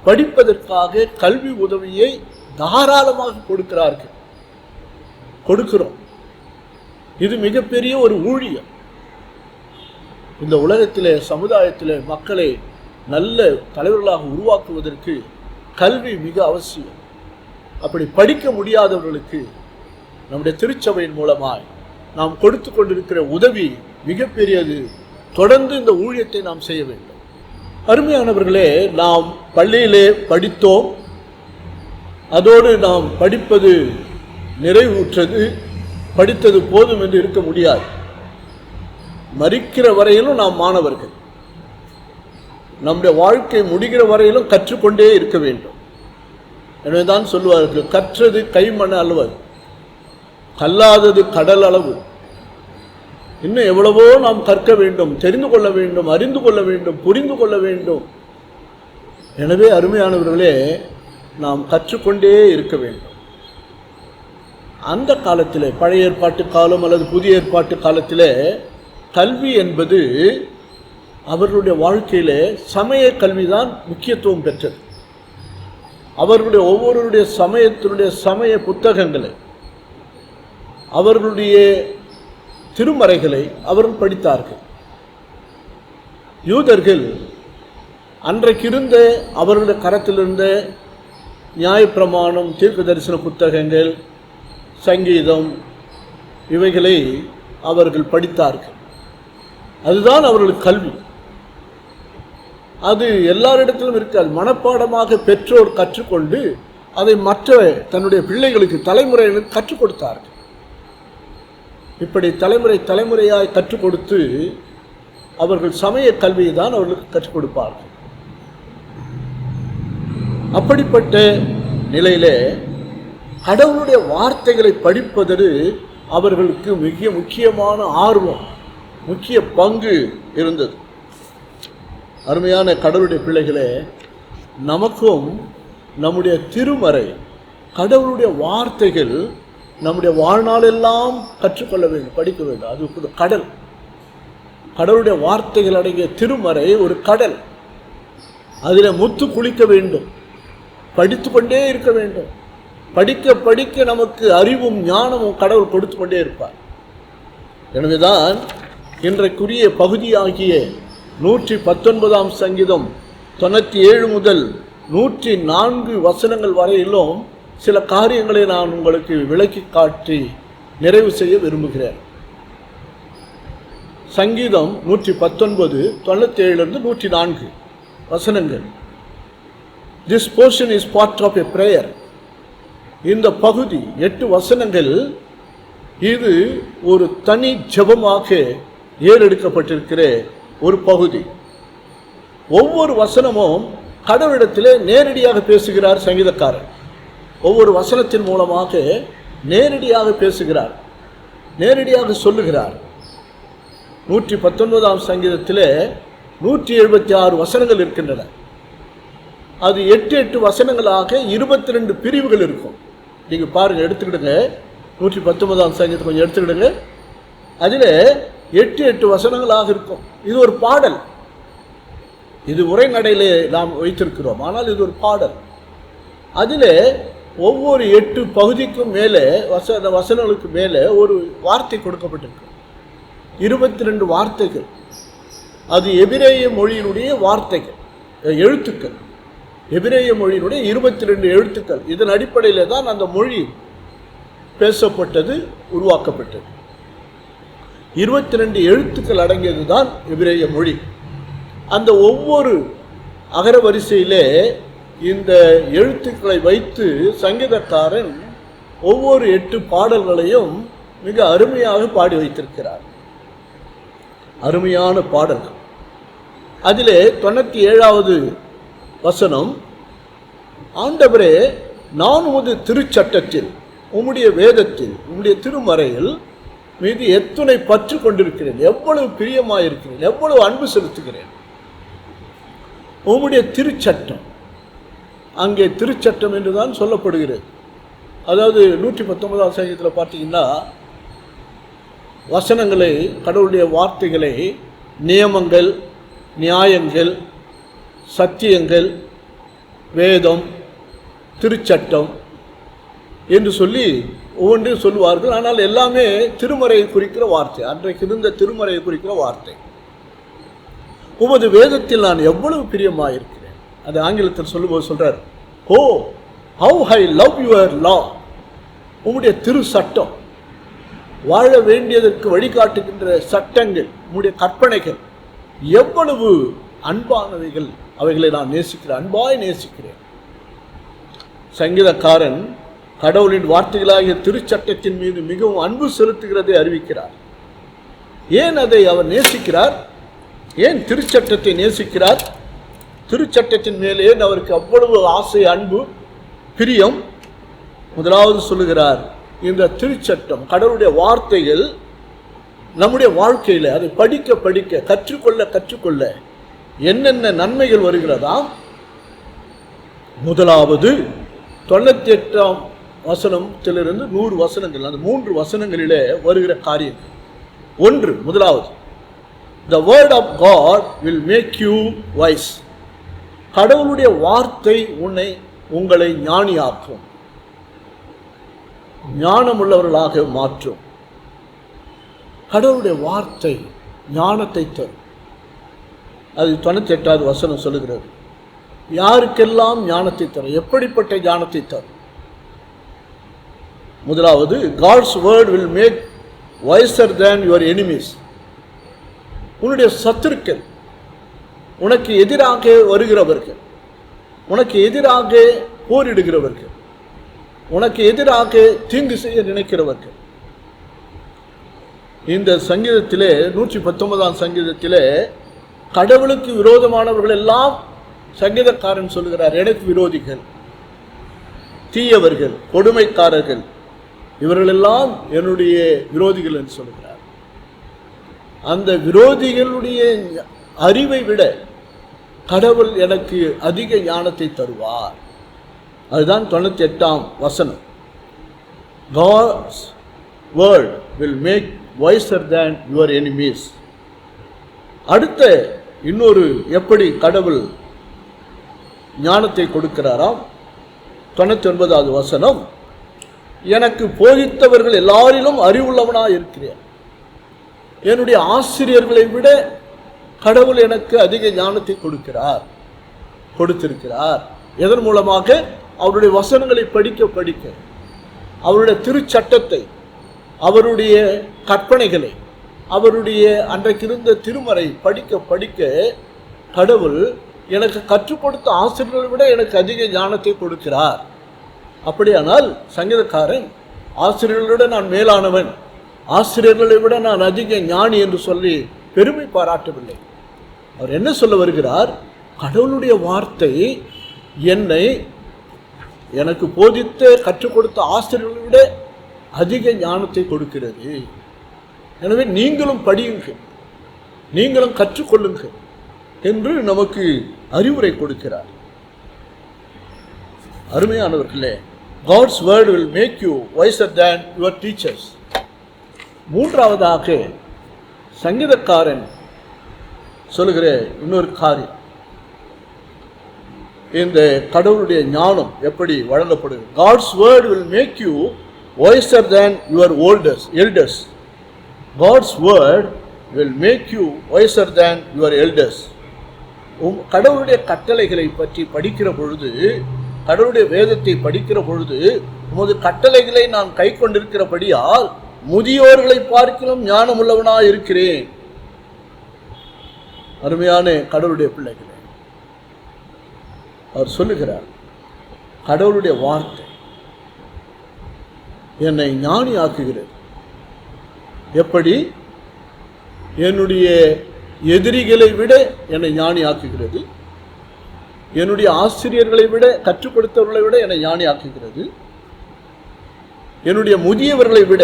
படிப்பதற்காக கல்வி உதவியை தாராளமாக கொடுக்கிறோம். இது மிகப்பெரிய ஒரு ஊழியம். இந்த உலகத்திலே, சமுதாயத்திலே மக்களை நல்ல தலைவர்களாக உருவாக்குவதற்கு கல்வி மிக அவசியம். அப்படி படிக்க முடியாதவர்களுக்கு நம்முடைய திருச்சபையின் மூலமாய் நாம் கொடுத்து கொண்டிருக்கிற உதவி மிகப்பெரியது. தொடர்ந்து இந்த ஊழியத்தை நாம் செய்ய வேண்டும். அருமையானவர்களே, நாம் பள்ளியிலே படித்தோம், அதோடு நாம் படிப்பது நிறைவுற்றது, படித்தது போதும் என்று இருக்க முடியாது. மரிக்கிற வரையிலும் நாம் மாணவர்கள், நம்முடைய வாழ்க்கை முடிகிற வரையிலும் கற்றுக்கொண்டே இருக்க வேண்டும். எனவே தான் சொல்லுவார்கள், கற்றது கைமண அளவு, கல்லாதது கடல் அளவு. இன்னும் எவ்வளவோ நாம் கற்க வேண்டும், தெரிந்து கொள்ள வேண்டும், அறிந்து கொள்ள வேண்டும், புரிந்து கொள்ள வேண்டும். எனவே அருமையானவர்களே, நாம் கற்றுக்கொண்டே இருக்க வேண்டும். அந்த காலத்தில் பழைய ஏற்பாட்டு காலம் அல்லது புதிய ஏற்பாட்டு காலத்தில் கல்வி என்பது அவர்களுடைய வாழ்க்கையில் சமய கல்விதான் முக்கியத்துவம் பெற்றது. அவர்களுடைய ஒவ்வொருடைய சமயத்தினுடைய சமய புத்தகங்களை, அவர்களுடைய திருமறைகளை அவர்கள் படித்தார்கள். யூதர்கள் அன்றைக்கு இருந்த அவர்களுடைய கரத்தில் இருந்த நியாயப்பிரமாணம், தீர்க்க தரிசன புத்தகங்கள், சங்கீதம், இவைகளை அவர்கள் படித்தார்கள். அதுதான் அவர்களுக்கு கல்வி. அது எல்லாரிடத்திலும் இருக்காது. மனப்பாடமாக பெற்றோர் கற்றுக்கொண்டு அதை மற்ற தன்னுடைய பிள்ளைகளுக்கு, தலைமுறையினருக்கு கற்றுக் கொடுத்தார்கள். இப்படி தலைமுறையாய் கற்றுக் கொடுத்து அவர்கள் சமய கல்வியை தான் அவர்களுக்கு கற்றுக் கொடுப்பார்கள். அப்படிப்பட்ட நிலையிலே கடவுளுடைய வார்த்தைகளை படிப்பது அவர்களுக்கு மிக முக்கியமான ஆர்வம், முக்கிய பங்கு இருந்தது. அருமையான கடவுளுடைய பிள்ளைகளே, நமக்கும் நம்முடைய திருமறை, கடவுளுடைய வார்த்தைகள் நம்முடைய வாழ்நாளெல்லாம் கற்றுக்கொள்ள வேண்டும், படிக்க வேண்டும். அது ஒரு கடல். கடவுளுடைய வார்த்தைகள் அடங்கிய திருமறை ஒரு கடல். அதில் முத்து குளிக்க வேண்டும், படித்து கொண்டே இருக்க வேண்டும். படிக்க படிக்க நமக்கு அறிவும் ஞானமும் கடவுள் கொடுத்து கொண்டே இருப்பார். எனவேதான் இன்றைக்குரிய பகுதியாகிய 119 சங்கீதம் 97 முதல் 104 வசனங்கள் வரையிலும் சில காரியங்களை நான் உங்களுக்கு விளக்கி காட்டி நிறைவு செய்ய விரும்புகிறேன். சங்கீதம் 119 97 104 வசனங்கள். This portion is part of a prayer. இந்த பகுதி 8 வசனங்கள் இது ஒரு தனி ஜெபமாக ஏறெடுக்கப்பட்டிருக்கிற ஒரு பகுதி. ஒவ்வொரு வசனமும் கடவுளிடத்திலே நேரடியாக பேசுகிறார் சங்கீதக்காரர். ஒவ்வொரு வசனத்தின் மூலமாக நேரடியாக பேசுகிறார், நேரடியாக சொல்லுகிறார். 119 சங்கீதத்திலே 176 வசனங்கள் இருக்கின்றன. அது 8 வசனங்களாக 22 பிரிவுகள் இருக்கும். நீங்கள் பாருங்கள், எடுத்துக்கிடுங்க. 119 சங்கீதத்தை கொஞ்சம் எடுத்துக்கிடுங்க. அதில் 8 வசனங்களாக இருக்கும். இது ஒரு பாடல். இது உரைநடையிலே நாம் வைத்திருக்கிறோம், ஆனால் இது ஒரு பாடல். அதில் ஒவ்வொரு 8 பகுதிக்கும் மேலே வசனங்களுக்கு மேலே ஒரு வார்த்தை கொடுக்கப்பட்டிருக்கு. 22 வார்த்தைகள். அது எபிரேய மொழியினுடைய வார்த்தைகள், எழுத்துக்கள். எபிரேய மொழியினுடைய 22 எழுத்துக்கள். இதன் அடிப்படையில் தான் அந்த மொழி பேசப்பட்டது, உருவாக்கப்பட்டது. 22 எழுத்துக்கள் அடங்கியது தான் எபிரேய மொழி. அந்த ஒவ்வொரு அகர வரிசையிலே இந்த எழுத்துக்களை வைத்து சங்கீதக்காரன் ஒவ்வொரு 8 பாடல்களையும் மிக அருமையாக பாடி வைத்திருக்கிறார். அருமையான பாடல்கள். அதிலே 97வது வசனம், ஆண்டவரே, நான் உமது திருச்சட்டத்தில், உம்முடைய வேதத்தில், உம்முடைய திருமறையில் மீது எத்துணை பற்று கொண்டிருக்கிறேன், எவ்வளவு பிரியமாயிருக்கிறேன், எவ்வளவு அன்பு செலுத்துகிறேன். உம்முடைய திருச்சட்டம், அங்கே திருச்சட்டம் என்றுதான் சொல்லப்படுகிறது. அதாவது 119 சங்கீதத்தில் பார்த்தீங்கன்னா வசனங்களை, கடவுளுடைய வார்த்தைகளை நியமங்கள், நியாயங்கள், சத்தியங்கள், வேதம், திருச்சட்டம் என்று சொல்லி ஒவ்வொன்றையும் சொல்லுவார்கள். ஆனால் எல்லாமே திருமறையை குறிக்கிற வார்த்தை, அன்றைக்கு இருந்த திருமறையை குறிக்கிற வார்த்தை. உமது வேதத்தில் நான் எவ்வளவு பிரியமாயிருக்கிறேன். அது ஆங்கிலத்தில் சொல்லும்போது சொல்றார், oh how I love your லா. உம்முடைய திரு சட்டம், வாழ வேண்டியதற்கு வழிகாட்டுகின்ற சட்டங்கள், உம்முடைய கற்பனைகள் எவ்வளவு அன்பானவைகள், அவைகளை நான் நேசிக்கிறேன், அன்பாய் நேசிக்கிறேன். சங்கீதக்காரன் கடவுளின் வார்த்தைகளாகிய திருச்சட்டத்தின் மீது மிகவும் அன்பு செலுத்துகிறதை அறிவிக்கிறார். ஏன் அதை அவர் நேசிக்கிறார்? ஏன் திருச்சட்டத்தை நேசிக்கிறார்? திருச்சட்டத்தின் மேலே ஏன் அவருக்கு அவ்வளவு ஆசை, அன்பு, பிரியம்? முதலாவது சொல்லுகிறார், இந்த திருச்சட்டம், கடவுளுடைய வார்த்தைகள் நம்முடைய வாழ்க்கையில் அதை படிக்க படிக்க, கற்றுக்கொள்ள என்னென்ன நன்மைகள் வருகிறதா? முதலாவது 98 வசனத்திலிருந்து 100 வசனங்கள், அந்த 3 வசனங்களிலே வருகிற காரியங்கள். ஒன்று, முதலாவது, the word of God will make you wise. கடவுளுடைய வார்த்தை உங்களை ஞானியாக்கும், ஞானமுள்ளவர்களாக மாற்றும். கடவுளுடைய வார்த்தை ஞானத்தை தரும். அது 98வது வசனம் சொல்லுகிறது. யாருக்கெல்லாம் ஞானத்தை தரும்? எப்படிப்பட்ட ஞானத்தை தரும்? முதலாவது, God's word will make wiser than your enemies. உன்னுடைய சத்துருக்கள், உனக்கு எதிராக வருகிறவர்கள், உனக்கு எதிராக போரிடுகிறவர்கள், உனக்கு எதிராக தீங்கு செய்ய நினைக்கிறவர்கள். இந்த சங்கீதத்திலே 119ஆம் சங்கீதத்திலே கடவுளுக்கு விரோதமானவர்கள் எல்லாம் சங்கீதக்காரன் சொல்லுகிறார், எனக்கு விரோதிகள், தீயவர்கள், கொடுமைக்காரர்கள், இவர்களெல்லாம் என்னுடைய விரோதிகள் என்று சொல்லுகிறார். அந்த விரோதிகளுடைய அறிவை விட கடவுள் எனக்கு அதிக ஞானத்தை தருவார். அதுதான் 98ஆம் வசனம். God's word will make wiser than your enemies. அடுத்த இன்னொரு எப்படி கடவுள் ஞானத்தை கொடுக்கிறாராம். 99வது வசனம், எனக்கு போதித்தவர்கள் எல்லாரிலும் அறிவுள்ளவனாக இருக்கிறேன். என்னுடைய ஆசிரியர்களை விட கடவுள் எனக்கு அதிக ஞானத்தை கொடுத்திருக்கிறார். எதன் மூலமாக? அவருடைய வசனங்களை படிக்க, அவருடைய திருச்சட்டத்தை, அவருடைய கற்பனைகளை, அவருடைய அன்றைக்கு இருந்த திருமறை படிக்க கடவுள் எனக்கு கற்றுக் கொடுத்த ஆசிரியர்களை விட எனக்கு அதிக ஞானத்தை கொடுக்கிறார். அப்படியானால் சங்கீதக்காரன் ஆசிரியர்களை விட நான் மேலானவன், ஆசிரியர்களை விட நான் அதிக ஞானி என்று சொல்லி பெருமை பாராட்டவில்லை. அவர் என்ன சொல்ல வருகிறார்? கடவுளுடைய வார்த்தை எனக்கு போதித்த கற்றுக் கொடுத்த ஆசிரியர்களை விட அதிக ஞானத்தை கொடுக்கிறது. எனவே நீங்களும் படியுங்கள், நீங்களும் கற்றுக்கொள்ளுங்கள் என்று நமக்கு அறிவுரை கொடுக்கிறார். அருமையானவர்களே, God's word will make you wiser than your teachers. மூன்றாவதாக சங்கீதக்காரன் சொல்லுகிற இன்னொரு காரியம், இந்த கடவுளுடைய ஞானம் எப்படி வழங்கப்படுது. God's word will make you wiser than your elders. God's word will make you wiser than your elders. கடவுளுடைய கட்டளைகளை பற்றி படிக்கிற பொழுது, கடவுளுடைய வேதத்தை படிக்கிற பொழுது, உமது கட்டளைகளை நான் கை கொண்டிருக்கிறபடியால் முதியோர்களை பார்க்கிலும் ஞானம் உள்ளவனாக இருக்கிறேன். அருமையான கடவுளுடைய பிள்ளைகளே, அவர் சொல்லுகிறார், கடவுளுடைய வார்த்தை என்னை ஞானி ஆக்குகிறது. எப்படி? என்னுடைய எதிரிகளை விட என்னை ஞானி ஆக்குகிறது, என்னுடைய ஆசிரியர்களை விட, கற்றுக் கொடுத்தவர்களை விட என்னை ஞானி ஆக்குகிறது, என்னுடைய முதியவர்களை விட.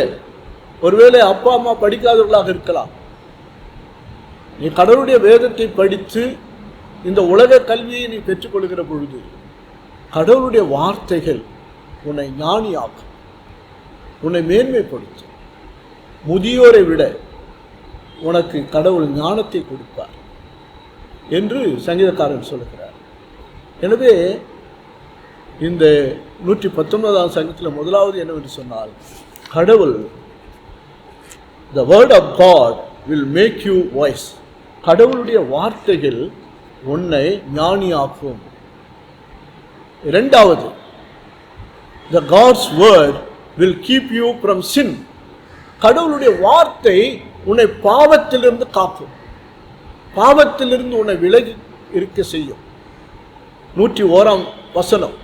ஒருவேளை அப்பா அம்மா படிக்காதவர்களாக இருக்கலாம், நீ கடவுளுடைய வேதத்தை படித்து இந்த உலக கல்வியை நீ பெற்றுக்கொள்கிற பொழுது கடவுளுடைய வார்த்தைகள் உன்னை ஞானியாக்கும், உன்னை மேன்மைப்படுத்தும். முதியோரை விட உனக்கு கடவுள் ஞானத்தை கொடுப்பார் என்று சங்கீதக்காரன் சொல்லுகிறார். எனவே இந்த 119ஆம் சங்கத்தில் முதலாவது என்னவென்று சொன்னால், கடவுள் the word of God will make you wise. கடவுளுடைய வார்த்தைகள் உன்னை ஞானியாக்கும். இரண்டாவது, the God's word will keep you from sin. கடவுளுடைய வார்த்தை உன்னை பாவத்திலிருந்து காக்கும், பாவத்திலிருந்து உன்னை விலகி இருக்க செய்யும். 101ஆம் வசனம்,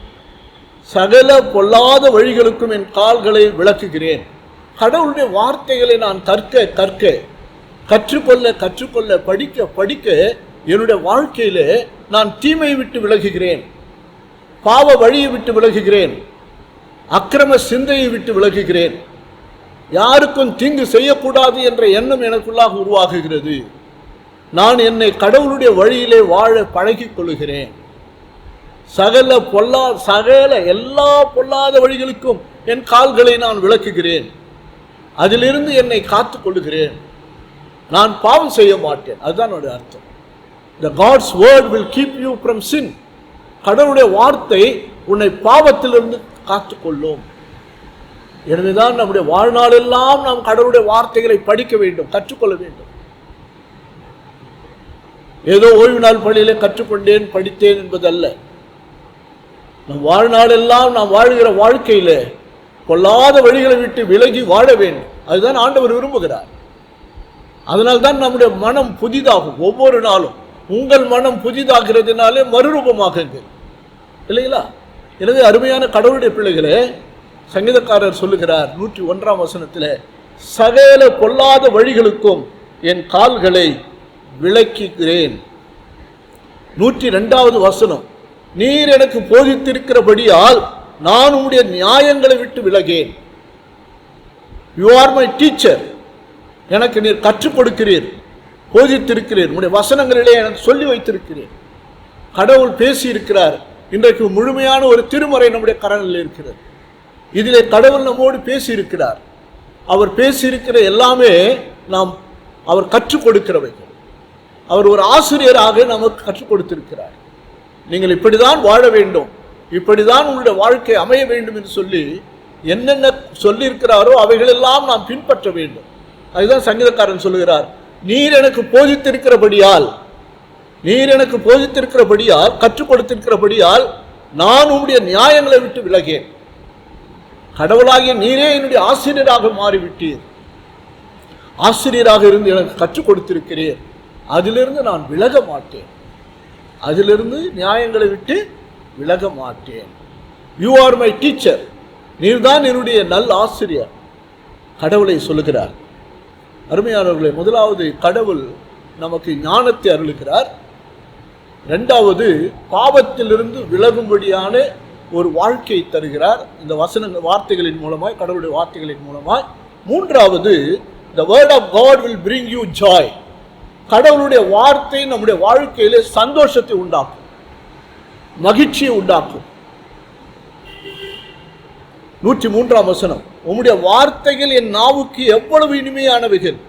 சகல பொல்லாத வழிகளுக்கும் என் கால்களை விளக்குகிறேன். கடவுளுடைய வார்த்தைகளை நான் கற்றுக்கொள்ள படிக்க என்னுடைய வாழ்க்கையில நான் தீமையை விட்டு விலகுகிறேன், பாவ வழியை விட்டு விலகுகிறேன், அக்கிரம சிந்தையை விட்டு விலகுகிறேன், யாருக்கும் தீங்கு செய்யக்கூடாது என்ற எண்ணம் எனக்குள்ளாக உருவாகுகிறது. நான் என்னை கடவுளுடைய வழியிலே வாழ பழகிக் கொள்கிறேன். சகல எல்லா பொல்லாத வழிகளுக்கும் என் கால்களை நான் விலக்குகிறேன், அதிலிருந்து என்னை காத்துக் கொள்ளுகிறேன், நான் பாவம் செய்ய மாட்டேன். அதுதான் அர்த்தம். The God's word will keep you from sin. கடவுளுடைய வார்த்தை உன்னை பாவத்திலிருந்து காத்துக்கொள்ளும். எனவேதான் நம்முடைய வாழ்நாளெல்லாம் நாம் கடவுளுடைய வார்த்தைகளை படிக்க வேண்டும், கற்றுக்கொள்ள வேண்டும். ஏதோ ஓய்வு நாள் பள்ளியிலே கற்றுக்கொண்டேன் படித்தேன் என்பதல்ல. நம் வாழ்நாளெல்லாம் நாம் வாழ்கிற வாழ்க்கையில பொல்லாத வழிகளை விட்டு விலகி வாழ வேண்டும். அதுதான் ஆண்டவர் விரும்புகிறார். அதனால்தான் நம்முடைய மனம் புதிதாகும் ஒவ்வொரு நாளும். உங்கள் மனம் புதிதாகிறதுனாலே மறுரூபமாகுங்கள், இல்லைங்களா? எனவே அருமையான கடவுளுடைய பிள்ளைகளே, சங்கீதக்காரர் சொல்லுகிறார் 101ஆம் வசனத்தில், சகல பொல்லாத வழிகளுக்கும் என் கால்களை விலக்குகிறேன். 102வது வசனம், நீர் எனக்கு போதித்திருக்கிறபடியால் நான் உம்முடைய நியாயங்களை விட்டு விலகேன். You are my teacher. எனக்கு நீர் கற்றுக் கொடுக்கிறீர், போதித்திருக்கிறீர், உம்முடைய வசனங்களிலே எனக்கு சொல்லி வைத்திருக்கிறேன். கடவுள் பேசி இருக்கிறார். இன்றைக்கு முழுமையான ஒரு திருமறை நம்முடைய கரங்களில் இருக்கிறது. இதிலே கடவுள் நம்மோடு பேசி இருக்கிறார். அவர் பேசியிருக்கிற எல்லாமே அவர் கற்றுக் கொடுக்கிறவைகள். அவர் ஒரு ஆசிரியராக நமக்கு கற்றுக் கொடுத்திருக்கிறார். நீங்கள் இப்படிதான் வாழ வேண்டும், இப்படிதான் உங்களுடைய வாழ்க்கை அமைய வேண்டும் என்று சொல்லி என்னென்ன சொல்லியிருக்கிறாரோ அவைகளெல்லாம் நாம் பின்பற்ற வேண்டும். அதுதான் சங்கீதக்காரன் சொல்லுகிறார், நீர் எனக்கு போதித்திருக்கிறபடியால், கற்றுக் கொடுத்திருக்கிறபடியால் நான் உம்முடைய நியாயங்களை விட்டு விலகேன். கடவுளாகிய நீரே என்னுடைய ஆசிரியராக மாறிவிட்டீர். ஆசிரியராக இருந்து எனக்கு கற்றுக் கொடுத்திருக்கிறீர். அதிலிருந்து நான் விலக மாட்டேன், அதிலிருந்து நியாயங்களை விட்டு விலக மாட்டேன். You are my teacher. நீர்தான் என்னுடைய நல்ல ஆசிரியர். கடவுளை சொல்லுகிறார். அருமையானவர்களே, முதலாவது கடவுள் நமக்கு ஞானத்தை அருளுகிறார். இரண்டாவது பாவத்திலிருந்து விலகும்படியான ஒரு வாழ்க்கையை தருகிறார் இந்த வார்த்தைகளின் மூலமாய், கடவுளுடைய வார்த்தைகளின் மூலமாய். மூன்றாவது, the word of God will bring you joy. கடவுளுடைய வார்த்தை நம்முடைய வாழ்க்கையிலே சந்தோஷத்தை உண்டாக்கும், மகிழ்ச்சியை உண்டாக்கும். 103ஆம் வசனம், உம்முடைய வார்த்தைகள் என் நாவுக்கு எவ்வளவு இனிமையானவைகள்,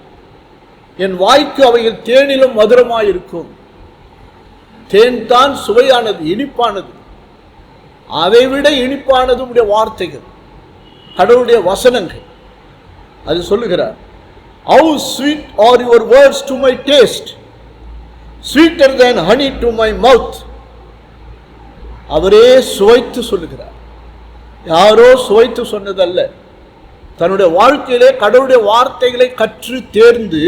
என் வாய்க்கு அவைகள் தேனிலும் மதுரமாயிருக்கும். தேன் தான் சுவையானது, இனிப்பானது. அதைவிட இனிப்பானது உம்முடைய வார்த்தைகள், கடவுளுடைய வசனங்கள். அது சொல்லுகிறார், how sweet are your words to my taste, sweeter than honey to my mouth. அவரே சுவைத்து சொல்லுகிறார், யாரோ சுவைத்து சொன்னதல்ல. தன்னுடைய வாழ்க்கையிலே கடவுளுடைய வார்த்தைகளை கற்று தேர்ந்து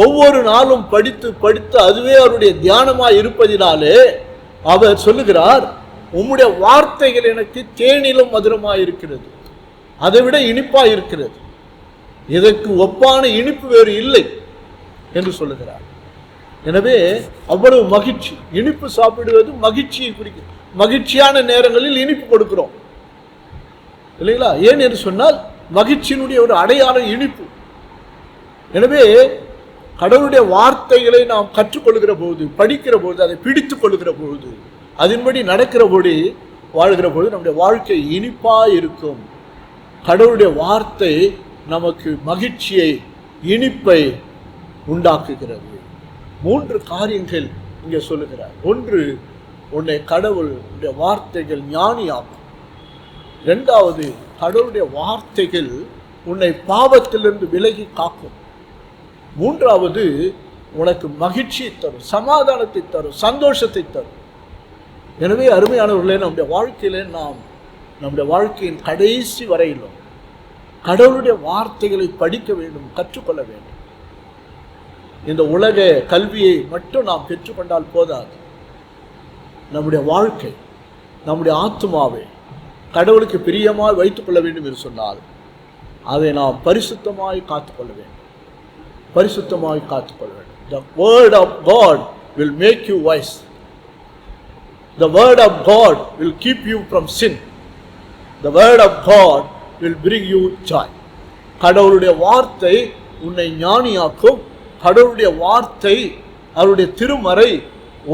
ஒவ்வொரு நாளும் படித்து படித்து அதுவே அவருடைய தியானமாய் இருப்பதினாலே அவர் சொல்லுகிறார், உம்முடைய வார்த்தைகள் எனக்கு தேனிலும் மதுரமாய் இருக்கிறது, அதைவிட இனிப்பாய் இருக்கிறது, இதற்கு ஒப்பான இனிப்பு வேறு இல்லை என்று சொல்லுகிறார். எனவே அவ்வளவு மகிழ்ச்சி. இனிப்பு சாப்பிடுவது மகிழ்ச்சியை குறிக்கும். மகிழ்ச்சியான நேரங்களில் இனிப்பு கொடுக்கிறோம், இல்லைங்களா? ஏன் என்று சொன்னால் மகிழ்ச்சியினுடைய ஒரு அடையாளம் இனிப்பு. எனவே கடவுளுடைய வார்த்தைகளை நாம் கற்றுக்கொள்கிற போது, படிக்கிற போது, அதை பிடித்து கொள்கிற பொழுது, அதன்படி நடக்கிறபடி வாழ்கிற பொழுது நம்முடைய வாழ்க்கை இனிப்பாக இருக்கும். கடவுளுடைய வார்த்தை நமக்கு மகிழ்ச்சியை, இனிப்பை உண்டாக்குகிறது. 3 காரியங்கள் இங்கே சொல்லுகிறார். ஒன்று, உன்னை கடவுளுடைய வார்த்தைகள் ஞானியாகும். இரண்டாவது, கடவுளுடைய வார்த்தைகள் உன்னை பாவத்திலிருந்து விலகி காக்கும். மூன்றாவது, உனக்கு மகிழ்ச்சியை தரும், சமாதானத்தை தரும், சந்தோஷத்தை தரும். எனவே அருமையானவர்களே, நம்முடைய வாழ்க்கையில நாம் நம்முடைய வாழ்க்கையின் கடைசி வரையிலும் கடவுளுடைய வார்த்தைகளை படிக்க வேண்டும், கற்றுக்கொள்ள வேண்டும். இந்த உலக கல்வியை மட்டும் நாம் பெற்றுக்கொண்டால் போதாது. நம்முடைய வாழ்க்கை, நம்முடைய ஆத்துமாவை கடவுளுக்கு பிரியமாய் வைத்துக் கொள்ள வேண்டும் என்று சொன்னால் அதை நாம் பரிசுத்தமாய் காத்துக்கொள்ள வேண்டும், பரிசுத்தமாய் காத்துக்கொள்ள வேண்டும். The word of God will make you wise. The word of God will keep you from sin. The word of God will bring you joy. கடவுளுடைய வார்த்தை உன்னை ஞானியாக்கும். கடவுளுடைய வார்த்தை, அவருடைய திருமறை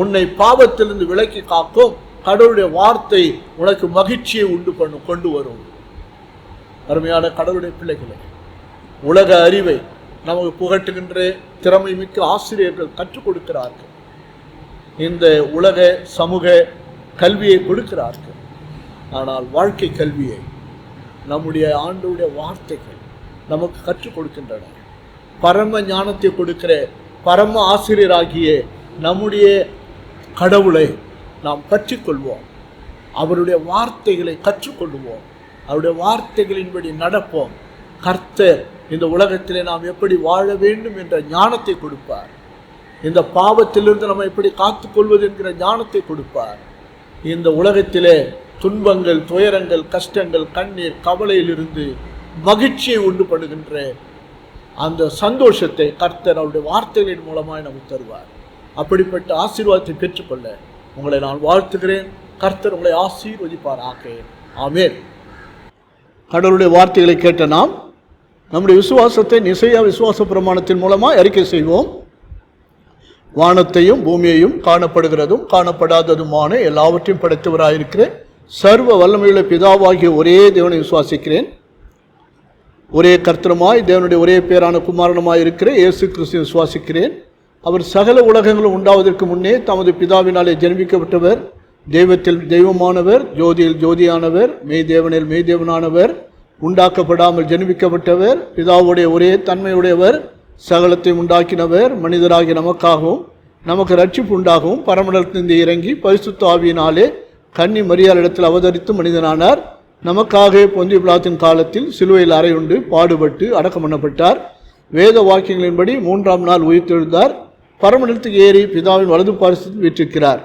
உன்னை பாவத்திலிருந்து விலக்கி காக்கும். கடவுளுடைய வார்த்தை உனக்கு மகிழ்ச்சியை கொண்டு வரும். அருமையான கடவுளுடைய பிள்ளைகளை, உலக அறிவை நமக்கு புகட்டுகின்ற திறமை மிக்க ஆசிரியர்கள் கற்றுக் கொடுக்கிறார்கள். இந்த உலக சமூக கல்வியை கொடுக்கிறார்கள். ஆனால் வாழ்க்கை கல்வியை நம்முடைய ஆண்டவருடைய வார்த்தைகள் நமக்கு கற்றுக் கொடுக்கின்றன. பரம ஞானத்தை கொடுக்கிற பரம ஆசிரியராகிய நம்முடைய கடவுளை நாம் கற்றுக்கொள்வோம். அவருடைய வார்த்தைகளை கற்றுக்கொள்வோம். அவருடைய வார்த்தைகளின்படி நடப்போம். கர்த்தர் இந்த உலகத்திலே நாம் எப்படி வாழ வேண்டும் என்ற ஞானத்தை கொடுப்பார். இந்த பாவத்திலிருந்து நம்ம எப்படி காத்துக்கொள்வது என்கிற ஞானத்தை கொடுப்பார். இந்த உலகத்திலே துன்பங்கள், துயரங்கள், கஷ்டங்கள், கண்ணீர், கவலையிலிருந்து மகிழ்ச்சியை உண்டு பண்ணுகின்ற அந்த சந்தோஷத்தை கர்த்தர் அவருடைய வார்த்தைகளின் மூலமாக நமக்கு தருவார். அப்படிப்பட்ட ஆசீர்வாதத்தை பெற்றுக்கொள்ள உங்களை நான் வாழ்த்துகிறேன். கர்த்தர் உங்களை ஆசீர்வதிப்பாராக. ஆமென். கடவுளுடைய வார்த்தைகளை கேட்ட நாம் நம்முடைய விசுவாசத்தை நிசையா விசுவாச பிரமாணத்தின் மூலமாக அறிக்கை செய்வோம். வானத்தையும் பூமியையும் காணப்படுகிறதும் காணப்படாததுமான எல்லாவற்றையும் படைத்தவராயிருக்கிற சர்வ வல்லமையுள்ள பிதாவாகிய ஒரே தேவனை விசுவாசிக்கிறேன். ஒரே கர்த்தருமாய் தேவனுடைய ஒரே பேரான குமாரனுமாய் இருக்கிற இயேசு கிறிஸ்துவை விசுவாசிக்கிறேன். அவர் சகல உலகங்களும் உண்டாவதற்கு முன்னே தமது பிதாவினாலே ஜென்மிக்கப்பட்டவர், தெய்வத்தில் தெய்வமானவர், ஜோதியில் ஜோதியானவர், மெய்தேவனில் மெய்தேவனானவர், உண்டாக்கப்படாமல் ஜென்மிக்கப்பட்டவர், பிதாவுடைய ஒரே தன்மையுடையவர், சகலத்தை உண்டாக்கினவர், மனிதராகிய நமக்காகவும் நமக்கு ரட்சிப்பு உண்டாகவும் பரமண்டலத்திலிருந்து இறங்கி பரிசுத்த ஆவியினாலே கன்னி மரியாளிடத்தில் அவதரித்து மனிதனானார். நமக்காக பொந்திய பிலாத்தின் காலத்தில் சிலுவையில் அறையுண்டு பாடுபட்டு அடக்கம் பண்ணப்பட்டார். வேத வாக்கியங்களின்படி 3ஆம் நாள் உயிர்த்தெழுந்தார். பரமண்டலத்துக்கு ஏறி பிதாவின் வலது பாரிசத்தில் வீற்றிருக்கிறார்.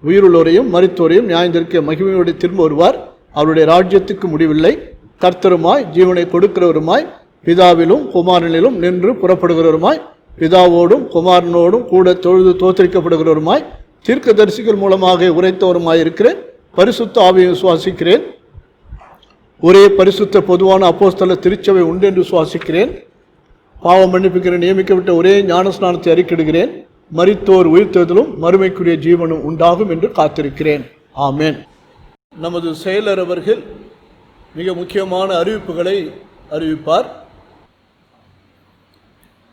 உயிருள்ளோரையும் மரித்தோரையும் நியாயந்திருக்க மகிமையோடு திரும்ப வருவார். அவருடைய ராஜ்யத்துக்கு முடிவில்லை. கர்த்தருமாய் ஜீவனை கொடுக்கிறவருமாய் பிதாவிலும் குமாரனிலும் நின்று புறப்படுகிறவருமாய் பிதாவோடும் குமாரனோடும் கூட தொழுது தோத்தரிக்கப்படுகிறவருமாய் தீர்க்கதரிசிகள் மூலமாக உரைத்தவருமாயிருக்கிற பரிசுத்த ஆவியை விசுவாசிக்கிறேன். ஒரே பரிசுத்த பொதுவான அப்போஸ்தல திருச்சபை உண்டு என்று விசுவாசிக்கிறேன். பாவம் மன்னிப்புக்கிற நியமிக்கப்பட்ட ஒரே ஞானஸ்நானத்தை அறிக்கையிடுகிறேன். மரித்தோர் உயிர்த்தெழுதலும் மறுமைக்குரிய ஜீவனும் உண்டாகும் என்று காத்திருக்கிறேன். ஆமென். நமது செயலர் அவர்கள் மிக முக்கியமான அறிவிப்புகளை அறிவிப்பார்.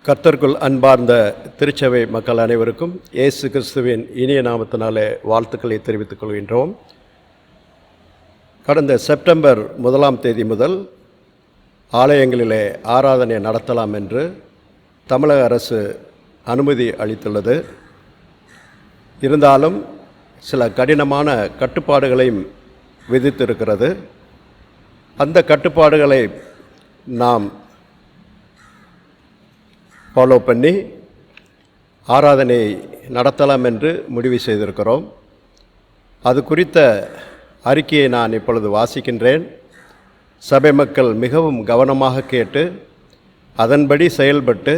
கர்த்தருக்குள் அன்பார்ந்த திருச்சபை மக்கள் அனைவருக்கும் இயேசு கிறிஸ்துவின் இனிய நாமத்தினாலே வாழ்த்துக்களை தெரிவித்துக் கொள்கின்றோம். கடந்த செப்டம்பர் 1ஆம் தேதி முதல் ஆலயங்களிலே ஆராதனை நடத்தலாம் என்று தமிழக அரசு அனுமதி அளித்துள்ளது. இருந்தாலும் சில கடினமான கட்டுப்பாடுகளையும் விதித்திருக்கிறது. அந்த கட்டுப்பாடுகளை நாம் ஃபாலோ பண்ணி ஆராதனை நடத்தலாம் என்று முடிவு செய்திருக்கிறோம். அது குறித்த அறிக்கையை நான் இப்பொழுது வாசிக்கின்றேன். சபை மக்கள் மிகவும் கவனமாக கேட்டு அதன்படி செயல்பட்டு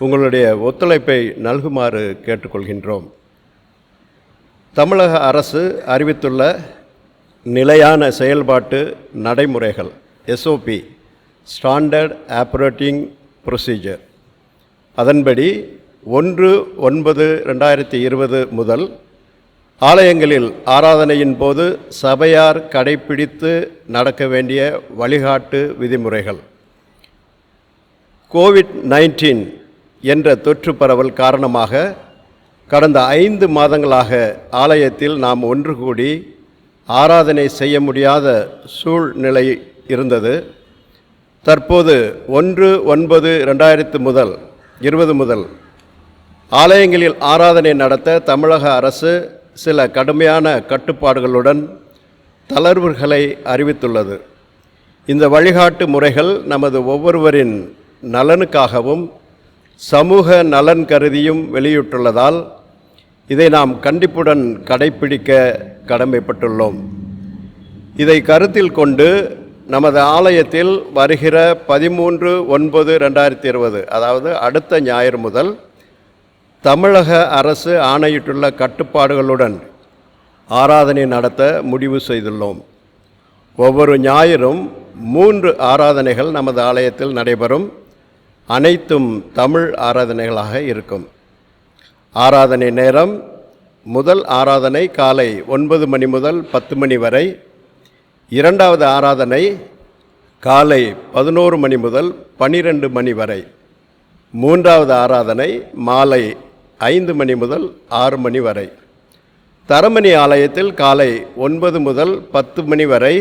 உங்களுடைய ஒத்துழைப்பை நல்குமாறு கேட்டுக்கொள்கின்றோம். தமிழக அரசு அறிவித்துள்ள நிலையான செயல்பாட்டு நடைமுறைகள் SOP ஸ்டாண்டர்ட் ஆப்ரேட்டிங் ப்ரொசீஜர் அதன்படி 1/9/2020 முதல் ஆலயங்களில் ஆராதனையின் போது சபையார் கடைப்பிடித்து நடக்க வேண்டிய வழிகாட்டு விதிமுறைகள். COVID-19 என்ற தொற்று பரவல் காரணமாக கடந்த 5 மாதங்களாக ஆலயத்தில் நாம் ஒன்று கூடி ஆராதனை செய்ய முடியாத சூழ்நிலை இருந்தது. தற்போது 1/9/2020 முதல் ஆலயங்களில் ஆராதனை நடத்த தமிழக அரசு சில கடுமையான கட்டுப்பாடுகளுடன் தளர்வுகளை அறிவித்துள்ளது. இந்த வழிகாட்டு முறைகள் நமது ஒவ்வொருவரின் நலனுக்காகவும் சமூக நலன் கருதியும் வெளியிட்டுள்ளதால் இதை நாம் கண்டிப்புடன் கடைப்பிடிக்க கடமைப்பட்டுள்ளோம். இதை கருத்தில் கொண்டு நமது ஆலயத்தில் வருகிற 13/9/2020 அதாவது அடுத்த ஞாயிறு முதல் தமிழக அரசு ஆணையிட்டுள்ள கட்டுப்பாடுகளுடன் ஆராதனை நடத்த முடிவு செய்துள்ளோம். ஒவ்வொரு ஞாயிறும் 3 ஆராதனைகள் நமது ஆலயத்தில் நடைபெறும். அனைத்தும் தமிழ் ஆராதனைகளாக இருக்கும். ஆராதனை நேரம் முதல் ஆராதனை காலை 9 மணி முதல் 10 மணி வரை, இரண்டாவது ஆராதனை காலை 11 மணி முதல் 12 மணி வரை, மூன்றாவது ஆராதனை மாலை 5 மணி முதல் 6 மணி வரை. தரமணி ஆலயத்தில் காலை 9 முதல் 10 மணி வரை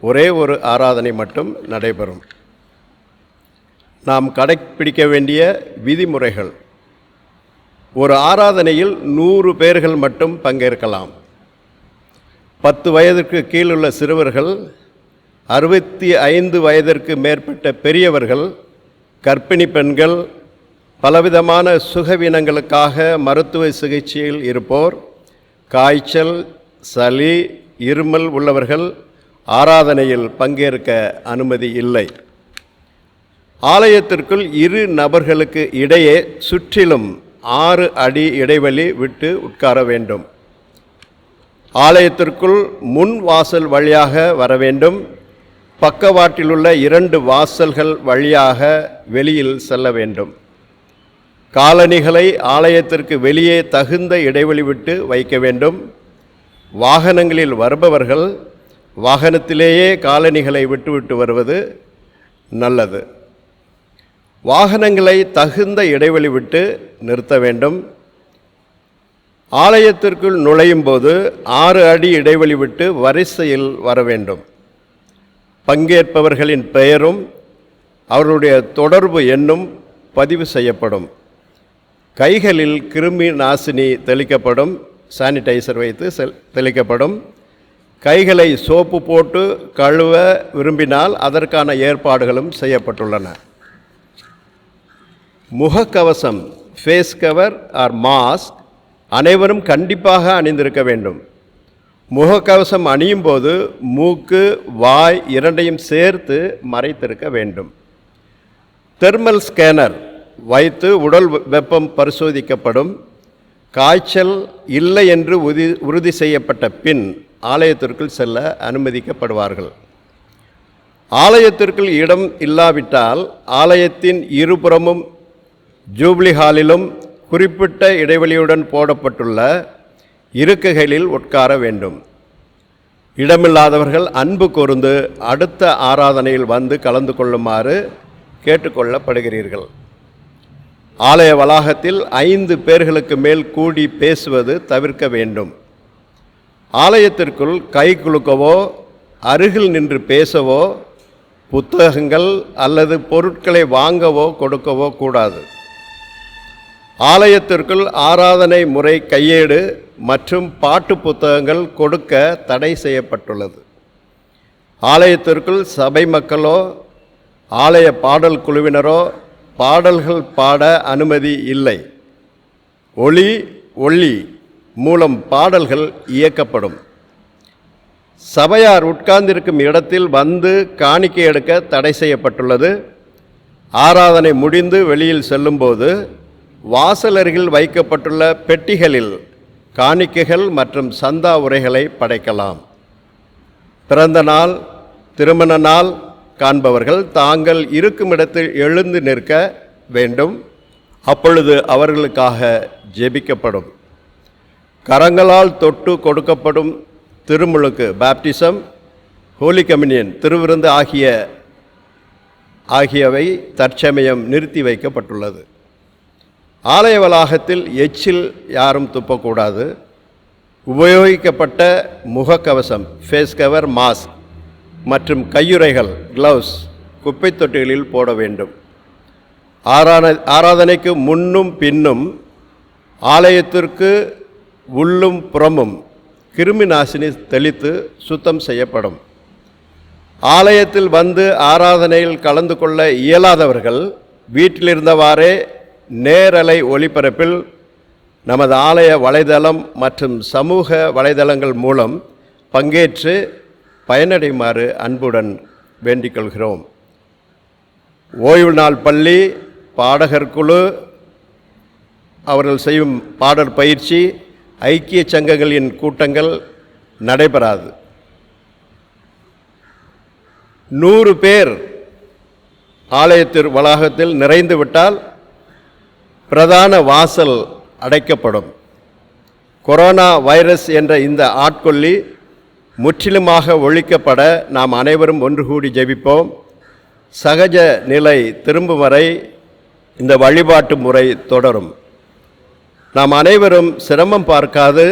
ஒரே ஒரு ஆராதனை மட்டும் நடைபெறும். நாம் கடைப்பிடிக்க வேண்டிய விதிமுறைகள்: ஒரு ஆராதனையில் 100 பேர்கள் மட்டும் பங்கேற்கலாம். 10 வயதிற்கு கீழுள்ள சிறுவர்கள், 65 வயதிற்கு மேற்பட்ட பெரியவர்கள், கர்ப்பிணி பெண்கள், பலவிதமான சுகவீனங்களுக்காக மருத்துவ சிகிச்சையில் இருப்போர், காய்ச்சல், சளி, இருமல் உள்ளவர்கள் ஆராதனையில் பங்கேற்க அனுமதி இல்லை. ஆலயத்திற்குள் 2 நபர்களுக்கு இடையே சுற்றிலும் 6 அடி இடைவெளி விட்டு உட்கார வேண்டும். ஆலயத்திற்குள் முன் வாசல் வழியாக வர வேண்டும். பக்கவாட்டிலுள்ள 2 வாசல்கள் வழியாக வெளியில் செல்ல வேண்டும். காலணிகளை ஆலயத்திற்கு வெளியே தகுந்த இடைவெளி விட்டு வைக்க வேண்டும். வாகனங்களில் வருபவர்கள் வாகனத்திலேயே காலணிகளை விட்டுவிட்டு வருவது நல்லது. வாகனங்களை தகுந்த இடைவெளி விட்டு நிறுத்த வேண்டும். ஆலயத்திற்குள் நுழையும் போது 6 அடி இடைவெளி விட்டு வரிசையில் வர வேண்டும். பங்கேற்பவர்களின் பெயரும் அவர்களுடைய தொடர்பு எண்ணும் பதிவு செய்யப்படும். கைகளில் கிருமி நாசினி தெளிக்கப்படும். சானிடைசர் வைத்து தெளிக்கப்படும். கைகளை சோப்பு போட்டு கழுவ விரும்பினால் அதற்கான ஏற்பாடுகளும் செய்யப்பட்டுள்ளன. முகக்கவசம், ஃபேஸ் கவர் ஆர் மாஸ்க் அனைவரும் கண்டிப்பாக அணிந்திருக்க வேண்டும். முகக்கவசம் அணியும் போது மூக்கு, வாய் இரண்டையும் சேர்த்து மறைத்திருக்க வேண்டும். தெர்மல் ஸ்கேனர் வைத்து உடல் வெப்பம் பரிசோதிக்கப்படும். காய்ச்சல் இல்லை என்று உறுதி செய்யப்பட்ட பின் ஆலயத்திற்குள் செல்ல அனுமதிக்கப்படுவார்கள். ஆலயத்திற்குள் இடம் இல்லாவிட்டால் ஆலயத்தின் இருபுறமும் ஜூப்ளி ஹாலிலும் குறிப்பிட்ட இடைவெளியுடன் போடப்பட்டுள்ள இருக்கைகளில் உட்கார வேண்டும். இடமில்லாதவர்கள் அன்பு கூர்ந்து அடுத்த ஆராதனையில் வந்து கலந்து கொள்ளுமாறு கேட்டுக்கொள்ளப்படுகிறீர்கள். ஆலய வளாகத்தில் 5 பேர்களுக்கு மேல் கூடி பேசுவது தவிர்க்க வேண்டும். ஆலயத்திற்குள் கை குலுக்கவோ அருகில் நின்று பேசவோ புத்தகங்கள் அல்லது பொருட்களை வாங்கவோ கொடுக்கவோ கூடாது. ஆலயத்திற்குள் ஆராதனை முறை கையேடு மற்றும் பாட்டு புத்தகங்கள் கொடுக்க தடை செய்யப்பட்டுள்ளது. ஆலயத்திற்குள் சபை மக்களோ ஆலய பாடல் குழுவினரோ பாடல்கள் பாட அனுமதி இல்லை. ஒளி மூலம் பாடல்கள் இயக்கப்படும். சபையார் உட்கார்ந்திருக்கும் இடத்தில் வந்து காணிக்கை எடுக்க தடை செய்யப்பட்டுள்ளது. ஆராதனை முடிந்து வெளியில் செல்லும்போது வாசல் அருகில் வைக்கப்பட்டுள்ள பெட்டிகளில் காணிக்கைகள் மற்றும் சந்தா உரைகளை படைக்கலாம். பிறந்த நாள், திருமண நாள் காண்பவர்கள் தாங்கள் இருக்கும் இடத்தில் எழுந்து நிற்க வேண்டும். அப்பொழுது அவர்களுக்காக ஜெபிக்கப்படும். கரங்களால் தொட்டு கொடுக்கப்படும் திருமுழுக்கு, பாப்டிசம், ஹோலி கம்யூனியன், திருவிருந்து ஆகியவை தற்சமயம் நிறுத்தி வைக்கப்பட்டுள்ளது. ஆலய வளாகத்தில் எச்சில் யாரும் துப்பக்கூடாது. உபயோகிக்கப்பட்ட முகக்கவசம், ஃபேஸ் கவர், மாஸ்க் மற்றும் கையுறைகள், கிளவுஸ் குப்பை தொட்டிகளில் போட வேண்டும். ஆராதனைக்கு முன்னும் பின்னும் ஆலயத்திற்கு உள்ளும் புறமும் கிருமி நாசினி தெளித்து சுத்தம் செய்யப்படும். ஆலயத்தில் வந்து ஆராதனையில் கலந்து கொள்ள இயலாதவர்கள் வீட்டிலிருந்தவாறே நேரலை ஒளிபரப்பில் நமது ஆலய வலைதளம் மற்றும் சமூக வலைதளங்கள் மூலம் பங்கேற்று பயனடையுமாறு அன்புடன் வேண்டிக்கொள்கிறோம். ஓய்வு நாள் பள்ளி, பாடகர் குழு, அவர்கள் செய்யும் பாடற் பயிற்சி, ஐக்கிய சங்கங்களின் கூட்டங்கள் நடைபெறாது. 100 பேர் ஆலயத்தின் வளாகத்தில் நிறைந்துவிட்டால் பிரதான வாசல் அடைக்கப்படும். கொரோனா வைரஸ் என்ற இந்த ஆட்கொல்லி முற்றிலுமாக ஒழிக்கப்பட நாம் அனைவரும் ஒன்று கூடி ஜெபிப்போம். சகஜ நிலை திரும்பும் வரை இந்த வழிபாட்டு முறை தொடரும். நாம் அனைவரும் சிரமம் பார்க்காது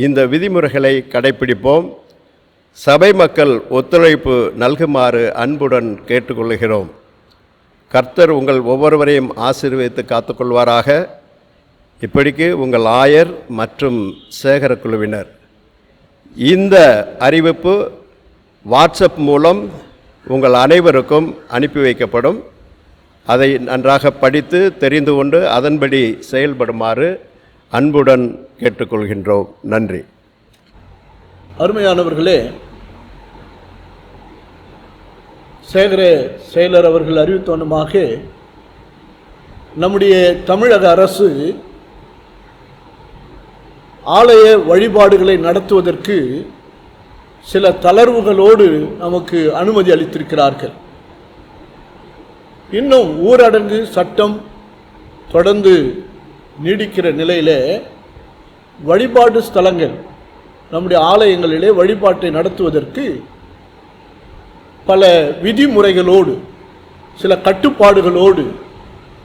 இந்த விதிமுறைகளை கடைப்பிடிப்போம். சபை மக்கள் ஒத்துழைப்பு நல்குமாறு அன்புடன் கேட்டுக்கொள்கிறோம். கர்த்தர் உங்கள் ஒவ்வொருவரையும் ஆசீர்வதித்து காத்துக்கொள்வாராக. இப்படிக்கு உங்கள் ஆயர் மற்றும் சேகர குழுவினர். இந்த அறிவிப்பு வாட்ஸ்அப் மூலம் உங்கள் அனைவருக்கும் அனுப்பி வைக்கப்படும். அதை நன்றாக படித்து தெரிந்து கொண்டு அதன்படி செயல்படுமாறு அன்புடன் கேட்டுக்கொள்கின்றோம். நன்றி. அருமையானவர்களே, சேகர செயலர் அவர்கள் அறிவித்தோன்னமாக நம்முடைய தமிழக அரசு ஆலய வழிபாடுகளை நடத்துவதற்கு சில தளர்வுகளோடு நமக்கு அனுமதி அளித்திருக்கிறார்கள். இன்னும் ஊரடங்கு சட்டம் தொடர்ந்து நீடிக்கிற நிலையிலே வழிபாடு ஸ்தலங்கள் நம்முடைய ஆலயங்களிலே வழிபாட்டை நடத்துவதற்கு பல விதிமுறைகளோடு சில கட்டுப்பாடுகளோடு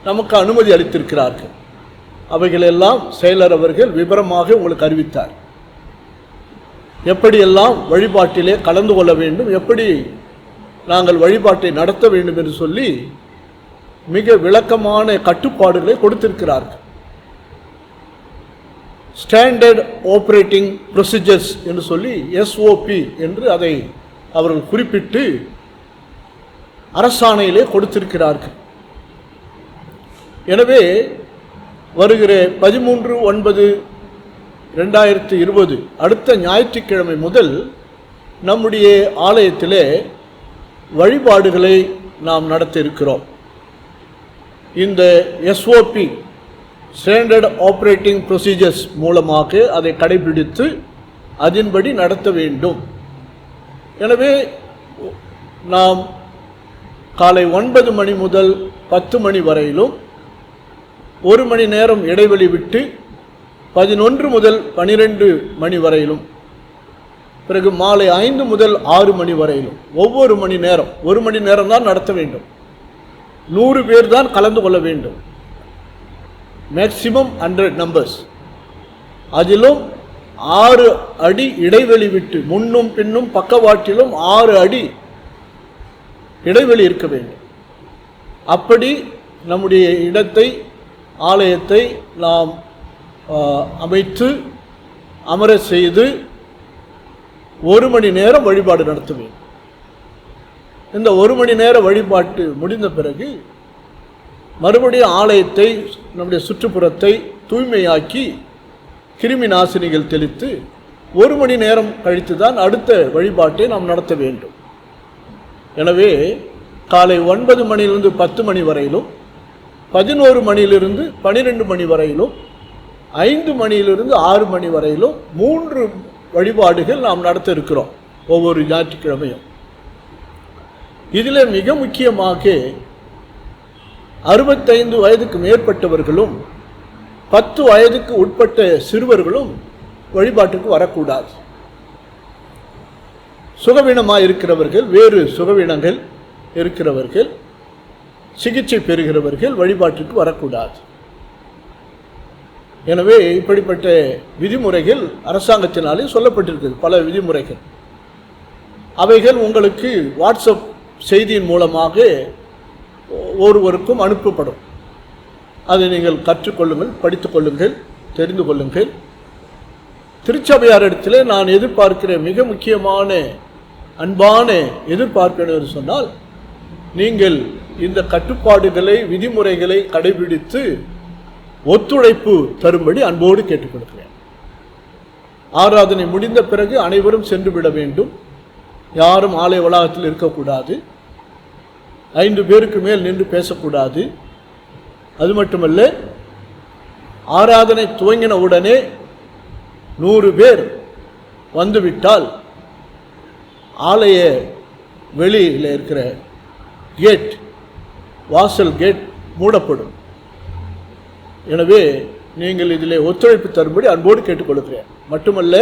நமக்கு அனுமதி அளித்திருக்கிறார்கள். அவைகளெல்லாம் செயலர் அவர்கள் விவரமாக உங்களுக்கு அறிவித்தார். எப்படியெல்லாம் வழிபாட்டிலே கலந்து கொள்ள வேண்டும், எப்படி நாங்கள் வழிபாட்டை நடத்த வேண்டும் என்று சொல்லி மிக விளக்கமான கட்டுப்பாடுகளை கொடுத்திருக்கிறார்கள். ஸ்டாண்டர்ட் ஆப்ரேட்டிங் ப்ரொசீஜர்ஸ் என்று சொல்லி SOP என்று அதை அவர்கள் குறிப்பிட்டு அரசாணையிலே கொடுத்திருக்கிறார்கள். எனவே வருகிற 13/9/2020 அடுத்த ஞாயிற்றுக்கிழமை முதல் நம்முடைய ஆலயத்திலே வழிபாடுகளை நாம் நடத்த இருக்கிறோம். இந்த SOP ஸ்டாண்டர்ட் ஆப்ரேட்டிங் ப்ரொசீஜர்ஸ் மூலமாக அதை கடைபிடித்து அதன்படி நடத்த வேண்டும். எனவே நாம் காலை 9 மணி முதல் 10 மணி வரையிலும் 1 மணி நேரம் இடைவெளி விட்டு 11 முதல் 12 மணி வரையிலும், பிறகு மாலை 5 முதல் 6 மணி வரையிலும் ஒவ்வொரு மணி நேரம் 1 மணி நேரம் தான் நடத்த வேண்டும். 100 பேர் தான் கலந்து கொள்ள வேண்டும். Maximum 100 numbers. அதிலும் 6 அடி இடைவெளி விட்டு முன்னும் பின்னும் பக்கவாட்டிலும் 6 அடி இடைவெளி இருக்க வேண்டும். அப்படி நம்முடைய இடத்தை ஆலயத்தை நாம் அமைத்து அமர செய்து 1 மணி நேரம் வழிபாடு நடத்த வேண்டும். இந்த 1 மணி நேர வழிபாட்டு முடிந்த பிறகு மறுபடியும் ஆலயத்தை நம்முடைய சுற்றுப்புறத்தை தூய்மையாக்கி கிருமி நாசினிகள் தெளித்து 1 மணி நேரம் கழித்து தான் அடுத்த வழிபாட்டை நாம் நடத்த வேண்டும். எனவே காலை 9 மணியிலிருந்து 10 மணி வரையிலும், 11 மணியிலிருந்து 12 மணி வரையிலும், 5 மணியிலிருந்து 6 மணி வரையிலும் 3 வழிபாடுகள் நாம் நடத்த இருக்கிறோம் ஒவ்வொரு ஞாயிற்றுக்கிழமையும். இதில் மிக முக்கியமாக 65 வயதுக்கு மேற்பட்டவர்களும் 10 வயதுக்கு உட்பட்ட சிறுவர்களும் வழிபாட்டுக்கு வரக்கூடாது. சுகவீனமாக இருக்கிறவர்கள், வேறு சுகவீனங்கள் இருக்கிறவர்கள், சிகிச்சை பெறுகிறவர்கள் வழிபாட்டுக்கு வரக்கூடாது. எனவே இப்படிப்பட்ட விதிமுறைகள் அரசாங்கத்தினாலே சொல்லப்பட்டிருக்கிறது. பல விதிமுறைகள் அவைகள் உங்களுக்கு வாட்ஸ்அப் செய்தியின் மூலமாக ஒருவருக்கும் அனுப்பப்படும். அதை நீங்கள் கற்றுக்கொள்ளுங்கள், படித்துக் கொள்ளுங்கள், தெரிந்து கொள்ளுங்கள். திருச்சபையாரிடத்திலே நான் எதிர்பார்க்கிற மிக முக்கியமான அன்பான எதிர்பார்ப்பு என்று சொன்னால், நீங்கள் இந்த கட்டுப்பாடுகளை விதிமுறைகளை கடைபிடித்து ஒத்துழைப்பு தரும்படி அன்போடு கேட்டுக்கொள்கிறேன். ஆராதனை முடிந்த பிறகு அனைவரும் சென்று விட வேண்டும். யாரும் ஆலய வளாகத்தில் இருக்கக்கூடாது. 5 பேருக்கு மேல் நின்று பேசக்கூடாது. அது மட்டுமல்ல, ஆராதனை துவங்கின உடனே 100 பேர் வந்துவிட்டால் ஆலய வெளியில் இருக்கிற கேட், வாசல் கேட் மூடப்படும். எனவே நீங்கள் இதிலே ஒத்துழைப்பு தரும்படி அன்போடு கேட்டுக்கொள்கிறேன். மட்டுமல்ல,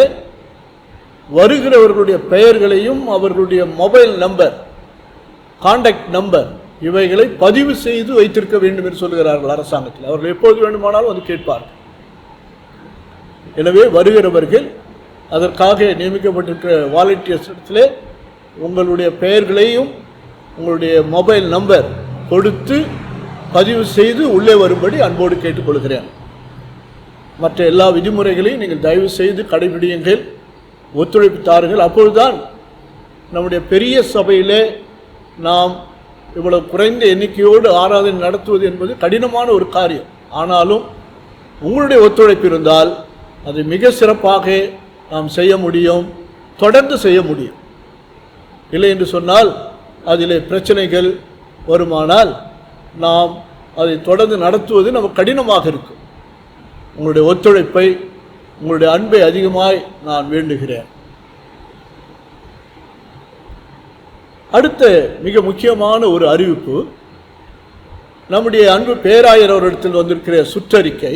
வருகிறவர்களுடைய பெயர்களையும் அவர்களுடைய மொபைல் நம்பர், கான்டாக்ட் நம்பர் இவைகளை பதிவு செய்து வைத்திருக்க வேண்டும் என்று சொல்கிறார்கள் அரசாங்கத்தில். அவர்கள் எப்போது வேண்டுமானாலும் வந்து கேட்பார்கள். எனவே வருகிறவர்கள் அதற்காக நியமிக்கப்பட்டிருக்கிற வாலண்டியர்ஸிடத்திலே உங்களுடைய பெயர்களையும் உங்களுடைய மொபைல் நம்பர் கொடுத்து பதிவு செய்து உள்ளே வரும்படி அன்போடு கேட்டுக்கொள்கிறேன். மற்ற எல்லா விதிமுறைகளையும் நீங்கள் தயவு செய்து கடைபிடியுங்கள், ஒத்துழைப்பு தாருங்கள். அப்பொழுதுதான் நம்முடைய பெரிய சபையிலே நாம் இவ்வளவு குறைந்த எண்ணிக்கையோடு ஆராதனை நடத்துவது என்பது கடினமான ஒரு காரியம். ஆனாலும் உங்களுடைய ஒத்துழைப்பு இருந்தால் அதை மிக சிறப்பாக நாம் செய்ய முடியும், தொடர்ந்து செய்ய முடியும். இல்லை என்று சொன்னால் அதிலே பிரச்சனைகள் வருமானால் நாம் அதை தொடர்ந்து நடத்துவது நமக்கு கடினமாக இருக்கும். உங்களுடைய ஒத்துழைப்பை, உங்களுடைய அன்பை அதிகமாய் நான் வேண்டுகிறேன். அடுத்த மிக முக்கியமான ஒரு அறிவிப்பு, நம்முடைய அன்பு பேராயர் அவரிடத்தில் வந்திருக்கிற சுற்றறிக்கை.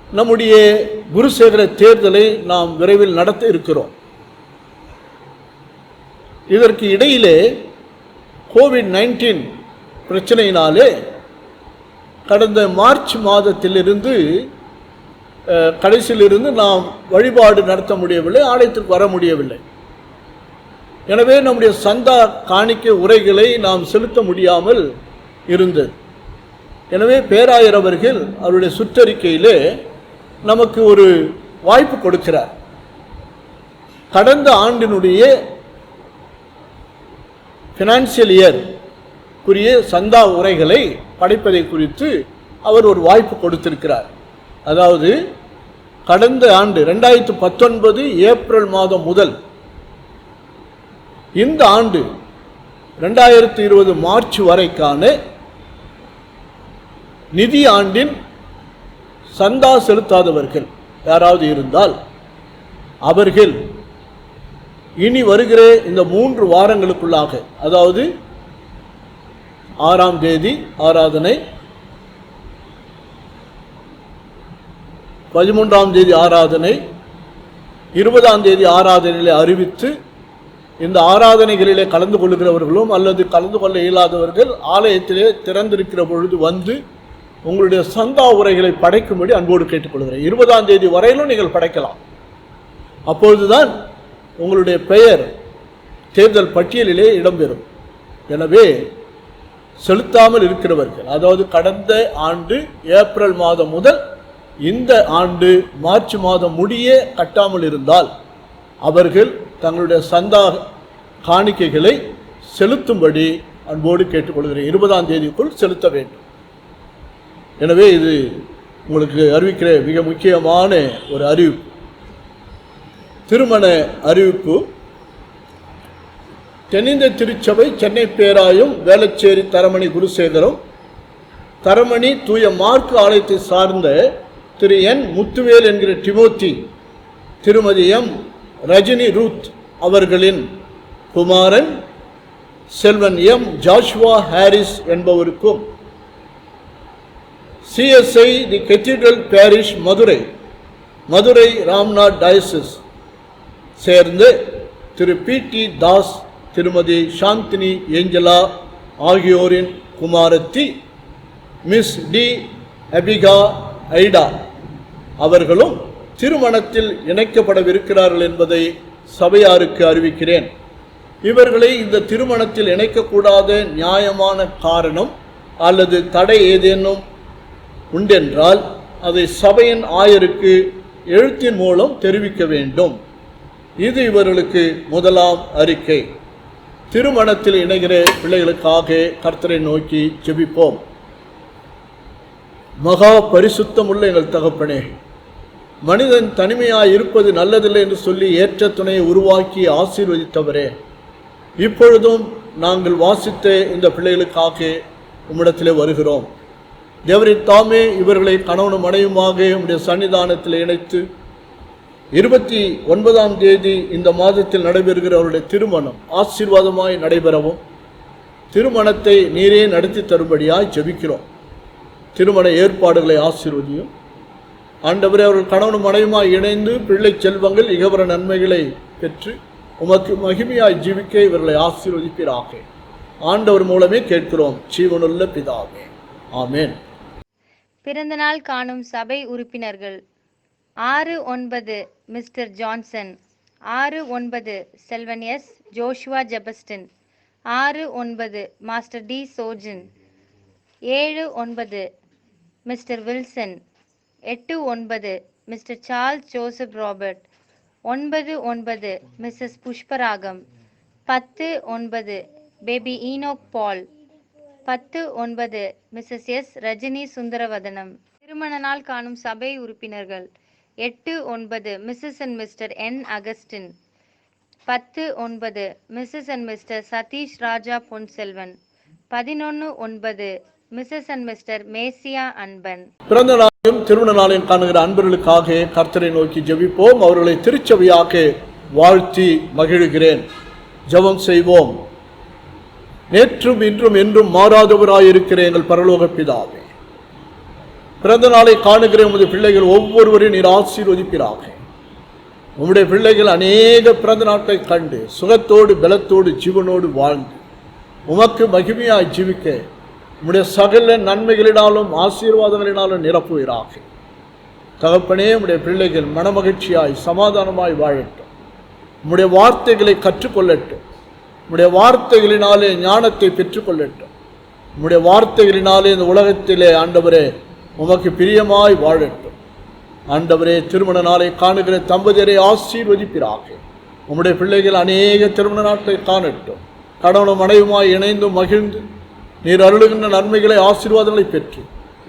நம்முடைய குருசேகர தேர்தலை நாம் விரைவில் நடத்த இருக்கிறோம். இதற்கு இடையிலே கோவிட்-19 பிரச்சனையினாலே கடந்த மார்ச் மாதத்திலிருந்து கடைசியிலிருந்து நாம் வழிபாடு நடத்த முடியவில்லை, ஆலயத்திற்கு வர முடியவில்லை. எனவே நம்முடைய சந்தா காணிக்கை உரைகளை நாம் செலுத்த முடியாமல் இருந்தது. எனவே பேராயர் அவர்கள் அவருடைய சுற்றறிக்கையிலே நமக்கு ஒரு வாய்ப்பு கொடுக்கிறார். கடந்த ஆண்டினுடைய ஃபினான்சியல் இயர் குறிய சந்தா உரைகளை படைப்பதை குறித்து அவர் ஒரு வாய்ப்பு கொடுத்திருக்கிறார். அதாவது கடந்த ஆண்டு 2019 ஏப்ரல் மாதம் முதல் இந்த ஆண்டு 2020 மார்ச் வரைக்கான நிதி ஆண்டின் சந்தா செலுத்தாதவர்கள் யாராவது இருந்தால் அவர்கள் இனி வருகிற இந்த 3 வாரங்களுக்குள்ளாக, அதாவது 6ஆம் தேதி ஆராதனை, 13ஆம் தேதி ஆராதனை, 20ஆம் தேதி ஆராதனையிலே அறிவித்து இந்த ஆராதனைகளிலே கலந்து கொள்ளுகிறவர்களும் அல்லது கலந்து கொள்ள இயலாதவர்கள் ஆலயத்திலே திறந்திருக்கிற பொழுது வந்து உங்களுடைய சந்தா உரைகளை படைக்கும்படி அன்போடு கேட்டுக்கொள்கிறேன். 20ஆம் தேதி வரையிலும் நீங்கள் படைக்கலாம். அப்பொழுதுதான் உங்களுடைய பெயர் தேர்தல் பட்டியலிலே இடம்பெறும். எனவே செலுத்தாமல் இருக்கிறவர்கள், அதாவது கடந்த ஆண்டு ஏப்ரல் மாதம் முதல் இந்த ஆண்டு மார்ச் மாதம் முடிய கட்டாமல் இருந்தால் அவர்கள் தங்களுடைய சந்தா காணிக்கைகளை செலுத்தும்படி அன்போடு கேட்டுக்கொள்கிறேன். 20ஆம் தேதிக்குள் செலுத்த வேண்டும். எனவே இது உங்களுக்கு அறிவிக்கிற மிக முக்கியமான ஒரு அறிவிப்பு. திருமண அறிவிப்பு. தென்னிந்திய திருச்சபை சென்னை பேராயும் வேளச்சேரி தரமணி குருசேகரம், தரமணி தூய மார்க்கு ஆலயத்தை சார்ந்த திரு என் முத்துவேல் என்கிற டிமோத்தி, திருமதி எம் ரஜினி ரூத் அவர்களின் குமாரன் செல்வன் எம் ஜாஷ்வா ஹாரிஸ் என்பவருக்கும், CSI the cathedral parish Madurai Ramnad diocese சேர்ந்து திரு PT தாஸ், திருமதி சாந்தினி ஏஞ்சலா ஆகியோரின் குமாரத்தி மிஸ் டி அபிகா ஐடா அவர்களும் திருமணத்தில் இணைக்கப்படவிருக்கிறார்கள் என்பதை சபையாருக்கு அறிவிக்கிறேன். இவர்களை இந்த திருமணத்தில் இணைக்கக்கூடாத நியாயமான காரணம் அல்லது தடை ஏதேனும் உண்டென்றால் அதை சபையின் ஆயருக்கு எழுத்தின் மூலம் தெரிவிக்க வேண்டும். இது இவர்களுக்கு முதலாம் அறிக்கை. திருமணத்தில் இணைகிற பிள்ளைகளுக்காக கர்த்தரை நோக்கி ஜெபிப்போம். மகா பரிசுத்தமுள்ள எங்கள் தகப்பனே, மனிதன் தனிமையாய் இருப்பது நல்லதில்லை என்று சொல்லி ஏற்ற துணையை உருவாக்கி ஆசீர்வதித்தவரே, இப்பொழுதும் நாங்கள் வாசித்த இந்த பிள்ளைகளுக்காக உம்மிடத்திலே வருகிறோம். தேவரின் தாமே இவர்களை கணவனும் மனைவியுமாக உம்முடைய சன்னிதானத்தில் இணைத்து 29ஆம் தேதி இந்த மாதத்தில் நடைபெறுகிற அவருடைய திருமணம் ஆசீர்வாதமாய் நடைபெறவும் திருமணத்தை நீரே நடத்தி தரும்படியாய் ஜெபிக்கிறோம். திருமண ஏற்பாடுகளை ஆசீர்வதியும். ஆண்டவரே, அவர்கள் கணவனும் மனைவியுமாய் இணைந்து பிள்ளை செல்வங்கள் இகவர நன்மைகளை பெற்று உமக்கு மகிமையாய் ஜீவிக்க இவர்களை ஆசீர்வதிப்பீராக. ஆண்டவர் மூலமே கேட்கிறோம் ஜீவனுள்ள பிதாவே, ஆமேன். பிறந்தநாள் காணும் சபை உறுப்பினர்கள்: 6-9 மிஸ்டர் ஜான்சன், 6-9 செல்வன் S Joshua Jebaston, 6-9 master D Sojan, 7-9 Mr Wilson, 8-9 Mr Charles Joseph Robert, 9-9 Mrs Pushparagam, 10-9 baby Enoch Paul, 10-9 Mrs S Rajini Sundaravadanam. திருமண நாள் காணும் சபை உறுப்பினர்கள்: 8-9 Mrs and Mr N Augustine, 10-9 Mrs and Mr Sathish Raja Ponselvan, 11-9 Mrs and Mr Mesiya Anban. பிறந்த நாளையும் திருமண நாளையும் காணுகிற அன்பர்களுக்காக கர்த்தரை நோக்கி ஜெபிப்போம். அவர்களை திருச்சபையாக வாழ்த்தி மகிழ்கிறேன். ஜெபம் செய்வோம். நேற்றும் இன்றும் என்றும் மாறாதவராயிருக்கிற எங்கள் பரலோக பிதாவே, பிறந்த நாளை காணுகிற உமது பிள்ளைகள் ஒவ்வொருவரையும் நீர் ஆசீர்வதிப்பீராக. உம்முடைய பிள்ளைகள் அநேக பிறந்த நாட்களை கண்டு சுகத்தோடு பலத்தோடு ஜீவனோடு வாழ்ந்து உமக்கு மகிமையாய் ஜீவிக்க உம்முடைய சகல நன்மைகளினாலும் ஆசீர்வாதங்களினாலும் நிரப்புவீராக. தகப்பனே, உம்முடைய பிள்ளைகள் மனமகிழ்ச்சியாய் சமாதானமாய் வாழட்டும். உம்முடைய வார்த்தைகளை கற்றுக்கொள்ளட்டும். உம்முடைய வார்த்தைகளினாலே ஞானத்தை பெற்றுக்கொள்ளட்டும். உம்முடைய வார்த்தைகளினாலே இந்த உலகத்திலே ஆண்டவரே உமக்கு பிரியமாய் வாழட்டும். ஆண்டவரே, திருமண நாளை காணுகிற தம்பதியரை ஆசீர்வதிப்பீராக. உம்முடைய பிள்ளைகள் அநேக திருமண நாட்களை காணட்டும். கணவனும் மனைவியுமாய் இணைந்து மகிழ்ந்து நீர் அருளுகின்ற நன்மைகளை ஆசீர்வாதங்களை பெற்று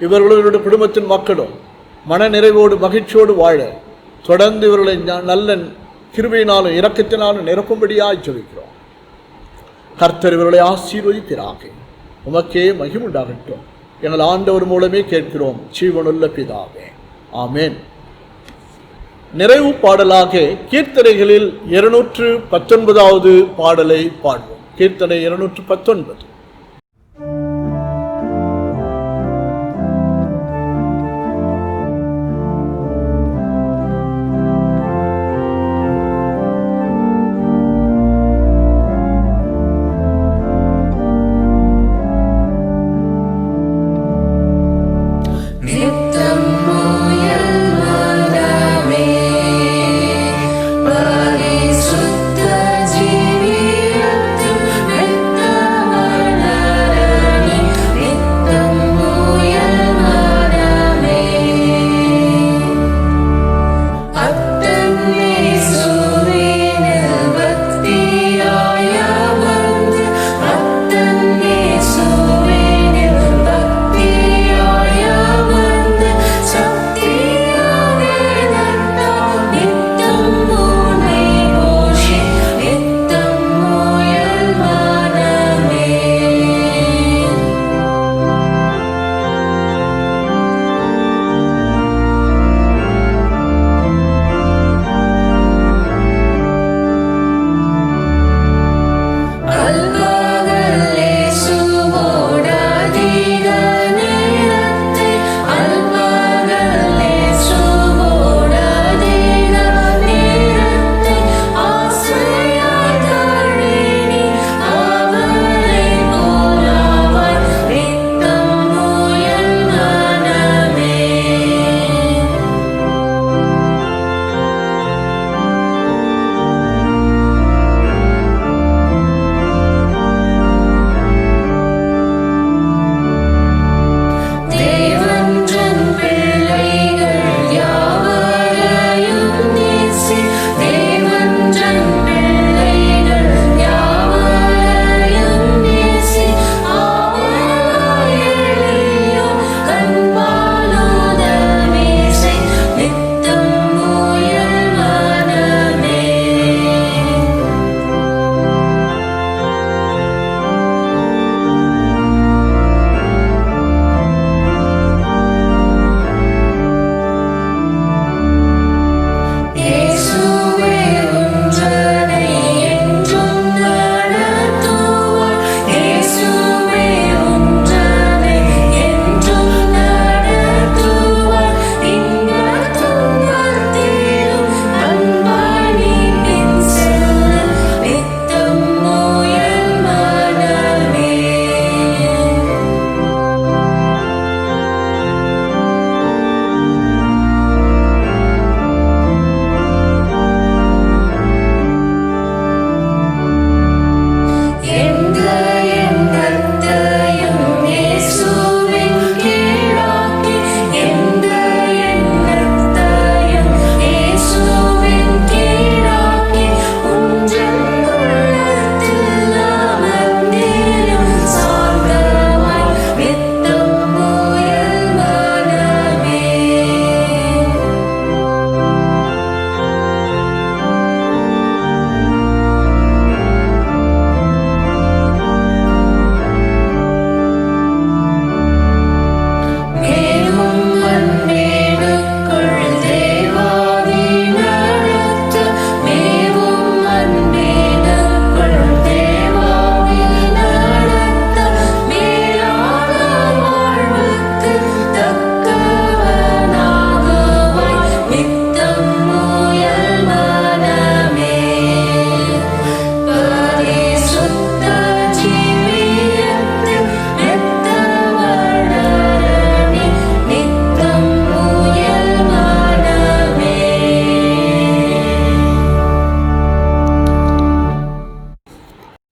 இவர்களுடைய குடும்பத்தின் மக்களும் மன நிறைவோடு மகிழ்ச்சியோடு வாழ தொடர்ந்து இவர்களை நல்ல கிருபையினாலும் இரக்கத்தினாலும் நிரப்பும்படியாய் ஜெபிக்கிறோம். கர்த்தர் இவர்களை ஆசீர்வதிப்பீராக. உமக்கே மகிமுண்டாகட்டும். எங்கள் ஆண்டவர் மூலமே கேட்கிறோம் ஜீவனுள்ள பிதாவே, ஆமேன். நிறைவு பாடலாக கீர்த்தனைகளில் 219வது பாடலை பாடுவோம். கீர்த்தனை 219. சுத்த ஜீவியத்து வெத்தவ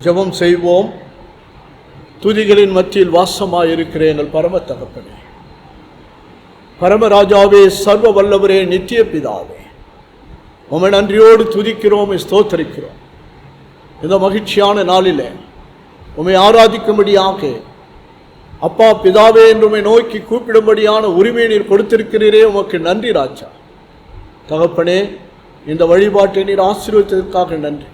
ஜெபம் செய்வோம். துதிகளின் மத்தியில் வாசமாயிருக்கிற எங்கள் பரம தகப்பனே, பரமராஜாவே, சர்வ வல்லவரே, நித்திய பிதாவே, உம்மை நன்றியோடு துதிக்கிறோம், ஸ்தோத்தரிக்கிறோம். இந்த மகிழ்ச்சியான நாளிலே உம்மை ஆராதிக்கும்படியாக அப்பா பிதாவே என்று உம்மை நோக்கி கூப்பிடும்படியான உரிமையை நீர் கொடுத்திருக்கிறீரே, உமக்கு நன்றி ராஜா. தகப்பனே, இந்த வழிபாட்டை நீர் ஆசீர்வதித்ததற்காக நன்றி.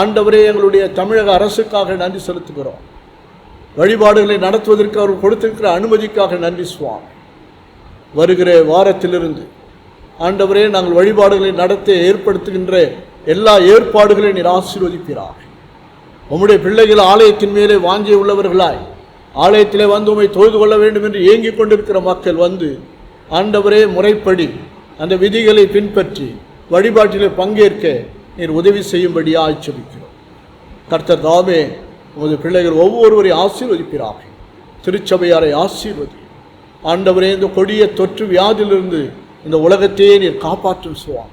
ஆண்டவரே, எங்களுடைய தமிழக அரசுக்காக நன்றி செலுத்துகிறோம். வழிபாடுகளை நடத்துவதற்கு அவர் கொடுத்திருக்கிற அனுமதிக்காக நன்றி சுவாமி. வருகிற வாரத்திலிருந்து ஆண்டவரே, நாங்கள் வழிபாடுகளை நடத்த ஏற்படுத்துகின்ற எல்லா ஏற்பாடுகளையும் நீர் ஆசீர்வதிப்பீராக. உம்முடைய பிள்ளைகள் ஆலயத்தின் மேலே வாஞ்சிய உள்ளவர்களாய் ஆலயத்திலே வந்து உம்மை தொழுது கொள்ள வேண்டும் என்று ஏங்கிக் கொண்டிருக்கிற மக்கள் வந்து ஆண்டவரே, முறைப்படி அந்த விதிகளை பின்பற்றி வழிபாட்டிலே பங்கேற்க நீர் உதவி செய்யும்படியாக ஜெபிக்கிறோம். கர்த்தர் தாமே உமது பிள்ளைகள் ஒவ்வொருவரையும் ஆசீர்வதிப்பீராக. திருச்சபையாரை ஆசீர்வதி. ஆண்டவரே, இந்த கொடிய தொற்று வியாதியிலிருந்து இந்த உலகத்தையே நீர் காப்பாற்றும் சுவாமி.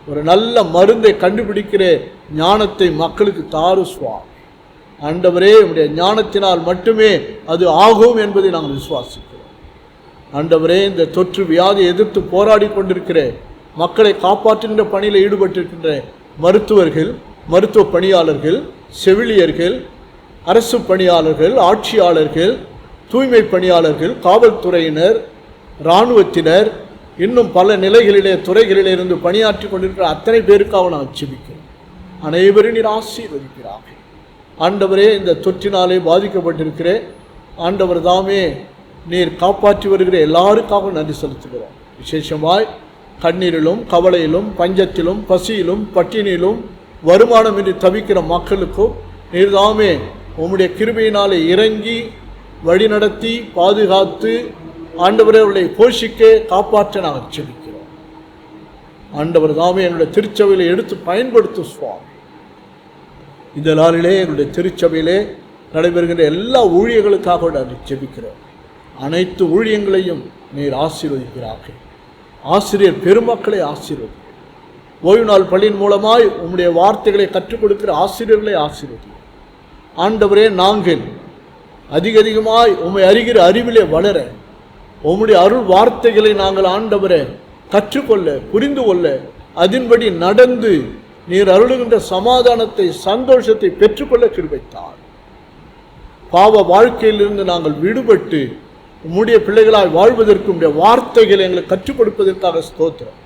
ஒரு நல்ல மருந்தை கண்டுபிடிக்கிற ஞானத்தை மக்களுக்கு தாரு சுவாமி. ஆண்டவரே, உடைய ஞானத்தினால் மட்டுமே அது ஆகும் என்பதை நாங்கள் விசுவாசிக்கிறோம். ஆண்டவரே, இந்த தொற்று வியாதியை எதிர்த்து போராடி கொண்டிருக்கிற மக்களை காப்பாற்றுகின்ற பணியில் ஈடுபட்டிருக்கின்ற மருத்துவர்கள், மருத்துவ பணியாளர்கள், செவிலியர்கள், அரசு பணியாளர்கள், ஆட்சியாளர்கள், தூய்மை பணியாளர்கள், காவல்துறையினர், இராணுவத்தினர், இன்னும் பல நிலைகளிலே துறைகளிலே இருந்து பணியாற்றி கொண்டிருக்கிற அத்தனை பேருக்காக நான் ஜெபிக்கிறேன். அனைவரும் நீர் ஆசீர்வதிக்கிறாக. ஆண்டவரே, இந்த தொற்றினாலே பாதிக்கப்பட்டிருக்கிற ஆண்டவர் தாமே நீர் காப்பாற்றி வருகிற எல்லாருக்காக நன்றி செலுத்துகிறோம். விசேஷமாய் கண்ணீரிலும் கவலையிலும் பஞ்சத்திலும் பசியிலும் பட்டினியிலும் வருமானமின்றி தவிக்கிற மக்களுக்கும் நீர் தாமே உம்முடைய கிருபையினாலே இறங்கி வழிநடத்தி பாதுகாத்து ஆண்டவரை அவர்களை போஷிக்க காப்பாற்ற நாங்கள் ஜெபிக்கிறோம். ஆண்டவர் தாமே எங்களுடைய திருச்சபையில் எடுத்து பயன்படுத்தும் சுவாமி. இந்த நாளிலே எங்களுடைய திருச்சபையிலே நடைபெறுகின்ற எல்லா ஊழியர்களுக்காக நாங்கள் ஜெபிக்கிறோம். அனைத்து ஊழியங்களையும் நீர் ஆசீர்வதிக்கிறார்கள். ஆசிரியர் பெருமக்களை ஆசீர்வதி. ஓய்வு நாள் பள்ளியின் மூலமாய் உம்முடைய வார்த்தைகளை கற்றுக் கொடுக்கிற ஆசிரியர்களை ஆசீர்வதி. ஆண்டவரே, நாங்கள் அதிகமாய் உம்மை அறிகிற அறிவிலே வளர உம்முடைய அருள் வார்த்தைகளை நாங்கள் ஆண்டவரே கற்றுக்கொள்ள, புரிந்து கொள்ள, அதன்படி நடந்து நீர் அருளுகின்ற சமாதானத்தை, சந்தோஷத்தை பெற்றுக்கொள்ள கிருபைத்தார். பாவ வாழ்க்கையிலிருந்து நாங்கள் விடுபட்டு உம்முடைய பிள்ளைகளாய் வாழ்வதற்கு உம்முடைய வார்த்தைகளை எங்களுக்கு கற்றுக் கொடுப்பதற்காக ஸ்தோத்திரம்.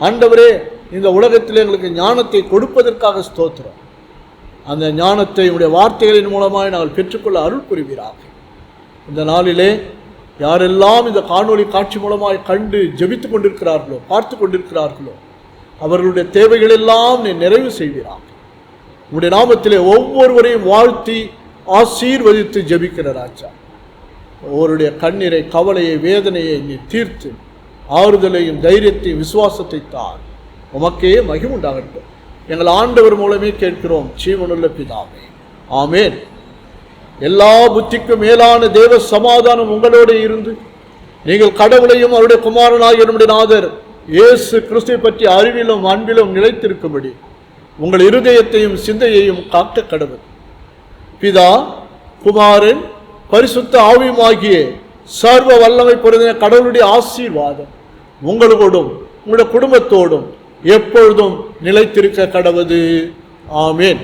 ஆண்டவரே, இந்த உலகத்தில் எங்களுக்கு ஞானத்தை கொடுப்பதற்காக ஸ்தோத்திரம். அந்த ஞானத்தை உடைய வார்த்தைகளின் மூலமாக நாங்கள் பெற்றுக்கொள்ள அருள் புரிவீராக. இந்த நாளிலே யாரெல்லாம் இந்த காணொளி காட்சி மூலமாக கண்டு ஜெபித்து கொண்டிருக்கிறார்களோ, பார்த்து கொண்டிருக்கிறார்களோ, அவர்களுடைய தேவைகளெல்லாம் நீ நிறைவு செய்வீராக. உடைய நாமத்திலே ஒவ்வொருவரையும் வாழ்த்தி ஆசீர்வதித்து ஜெபிக்கிற ராஜா. ஒவ்வொருடைய கண்ணீரை, கவலையை, வேதனையை நீ தீர்த்து ஆறுதலையும் தைரியத்தையும் விசுவாசத்தை தான். உமக்கே மகிமை உண்டாகட்டும். எங்கள் ஆண்டவர் மூலமே கேட்கிறோம், ஜீவனுள்ள பிதாவே, ஆமேன். எல்லா புத்திக்கும் மேலான தேவ சமாதானம் உங்களோடு இருந்து நீங்கள் கடவுளையும் அவருடைய குமாரனாகிய நம்முடைய நாதர் இயேசு கிறிஸ்துவை பற்றி அறிவிலும் அன்பிலும் நிலைத்திருக்கும்படி உங்கள் இருதயத்தையும் சிந்தையையும் காக்க கடவுள் பிதா, குமாரன், பரிசுத்த ஆவியுமாகிய சர்வ வல்லமை பொருந்தின கடவுளுடைய ஆசீர்வாதம் உங்களோடும் உங்களுடைய குடும்பத்தோடும் எப்பொழுதும் நிலைத்திருக்க கடவுது. ஆமேன்.